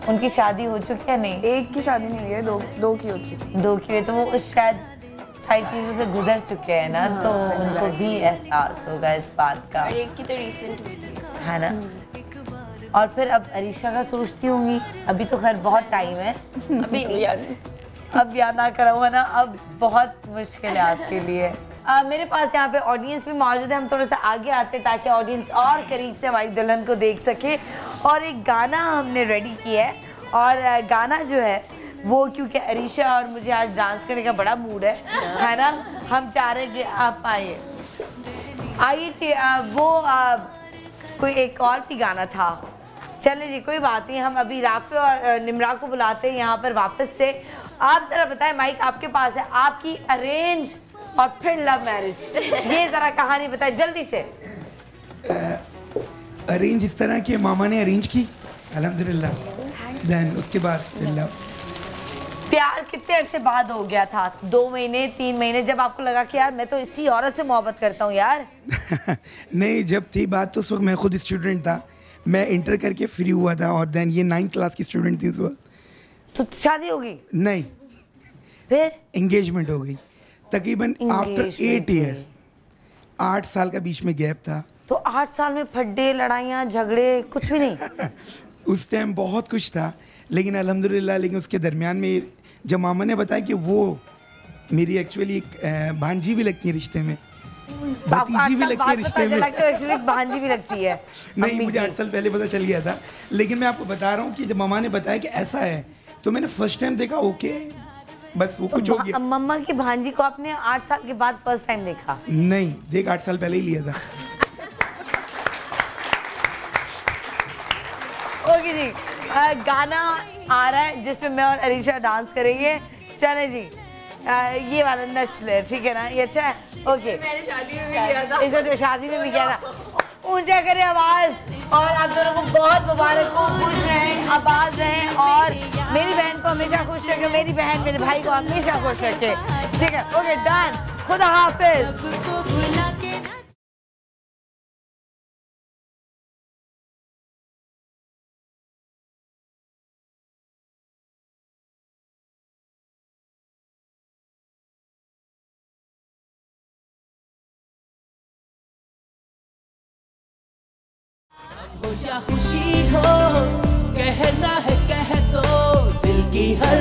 [SPEAKER 2] उनकी शादी हो चुकी है? नहीं,
[SPEAKER 10] एक की शादी नहीं हुई है, दो की हो चुकी।
[SPEAKER 2] दो की हुई, तो वो शायद सारी चीज़ों से गुजर चुके हैं ना, तो उनको भी एहसास होगा इस बात का।
[SPEAKER 6] और एक की तो रिसेंट हुई थी,
[SPEAKER 2] है ना। और फिर अब अरीशा का सोचती होंगी, अभी तो खैर बहुत टाइम है,
[SPEAKER 6] अभी नहीं याद,
[SPEAKER 2] अब याद ना कराऊंगा ना, अब बहुत मुश्किल है आपके लिए। मेरे पास यहाँ पे ऑडियंस भी मौजूद है, हम थोड़ा सा आगे आते हैं ताकि ऑडियंस और करीब से हमारी दुल्हन को देख सके। और एक गाना हमने रेडी किया है, और गाना जो है वो, क्योंकि अरीशा और मुझे आज डांस करने का बड़ा मूड है ना, हम चाह रहे हैं कि आप आइए कि वो कोई एक और भी गाना था। चले जी, कोई बात नहीं, हम अभी राफे और निमरा को बुलाते हैं यहाँ पर वापस से। आप जरा बताएं, माइक आपके पास है, आपकी अरेंज और फिर लव मैरिज, ये जरा कहानी बताएं जल्दी से।
[SPEAKER 13] अरेंज इस तरह के मामा ने अरेंज की अल्हम्दुलिल्लाह, देन उसके बाद फिर लव।
[SPEAKER 2] प्यार कितने अरसे बाद हो गया था? 2 महीने 3 महीने, जब आपको लगा कि यार मैं तो इसी औरत से मोहब्बत करता हूँ यार?
[SPEAKER 13] नहीं, जब थी बात तो उस वक्त मैं खुद स्टूडेंट था, मैं इंटर करके फ्री हुआ था, और देन ये 9th क्लास की स्टूडेंट थी उस वक्त।
[SPEAKER 2] तो शादी हो गई?
[SPEAKER 13] नहीं,
[SPEAKER 2] फिर
[SPEAKER 13] एंगेजमेंट हो गई तकरीबन आफ्टर 8 ईयर, 8 साल का बीच में गैप था।
[SPEAKER 2] तो 8 साल में फड्डे, लड़ाइयाँ, झगड़े कुछ भी नहीं?
[SPEAKER 13] उस टाइम बहुत कुछ था, लेकिन अल्हम्दुलिल्लाह, लेकिन उसके दरमियान में जब मामा ने बताया कि वो मेरी एक्चुअली एक भांजी भी लगती है रिश्ते में, भतीजी भी लगती है रिश्ते में,
[SPEAKER 2] एक्चुअली भांजी भी लगती है।
[SPEAKER 13] नहीं, मुझे 8 साल पहले पता चल गया था, लेकिन मैं आपको बता रहा हूँ कि जब मामा ने बताया कि ऐसा है, तो मैंने फर्स्ट टाइम देखा, ओके बस वो कुछ हो गया।
[SPEAKER 2] मम्मा की भांजी को आपने 8 साल के बाद फर्स्ट टाइम देखा?
[SPEAKER 13] नहीं, देख 8 साल पहले ही लिया था।
[SPEAKER 2] ओके जी, गाना आ रहा है जिसमें मैं और अरीशा डांस करेंगे। चले जी, ये वाला नच ले, ठीक है ना? ये अच्छा है, ओके।
[SPEAKER 6] मैंने शादी में भी किया था,
[SPEAKER 2] इसे शादी में भी किया था। ऊंचा करे आवाज, और आप दोनों को बहुत मुबारक हो, खुश रहें, आबाद रहें, और मेरी बहन को हमेशा खुश रखे, मेरी बहन मेरे भाई को हमेशा खुश रखे, ठीक है? ओके, डन, खुदा हाफिज।
[SPEAKER 1] हो या खुशी हो, कहना है कह दो दिल की हर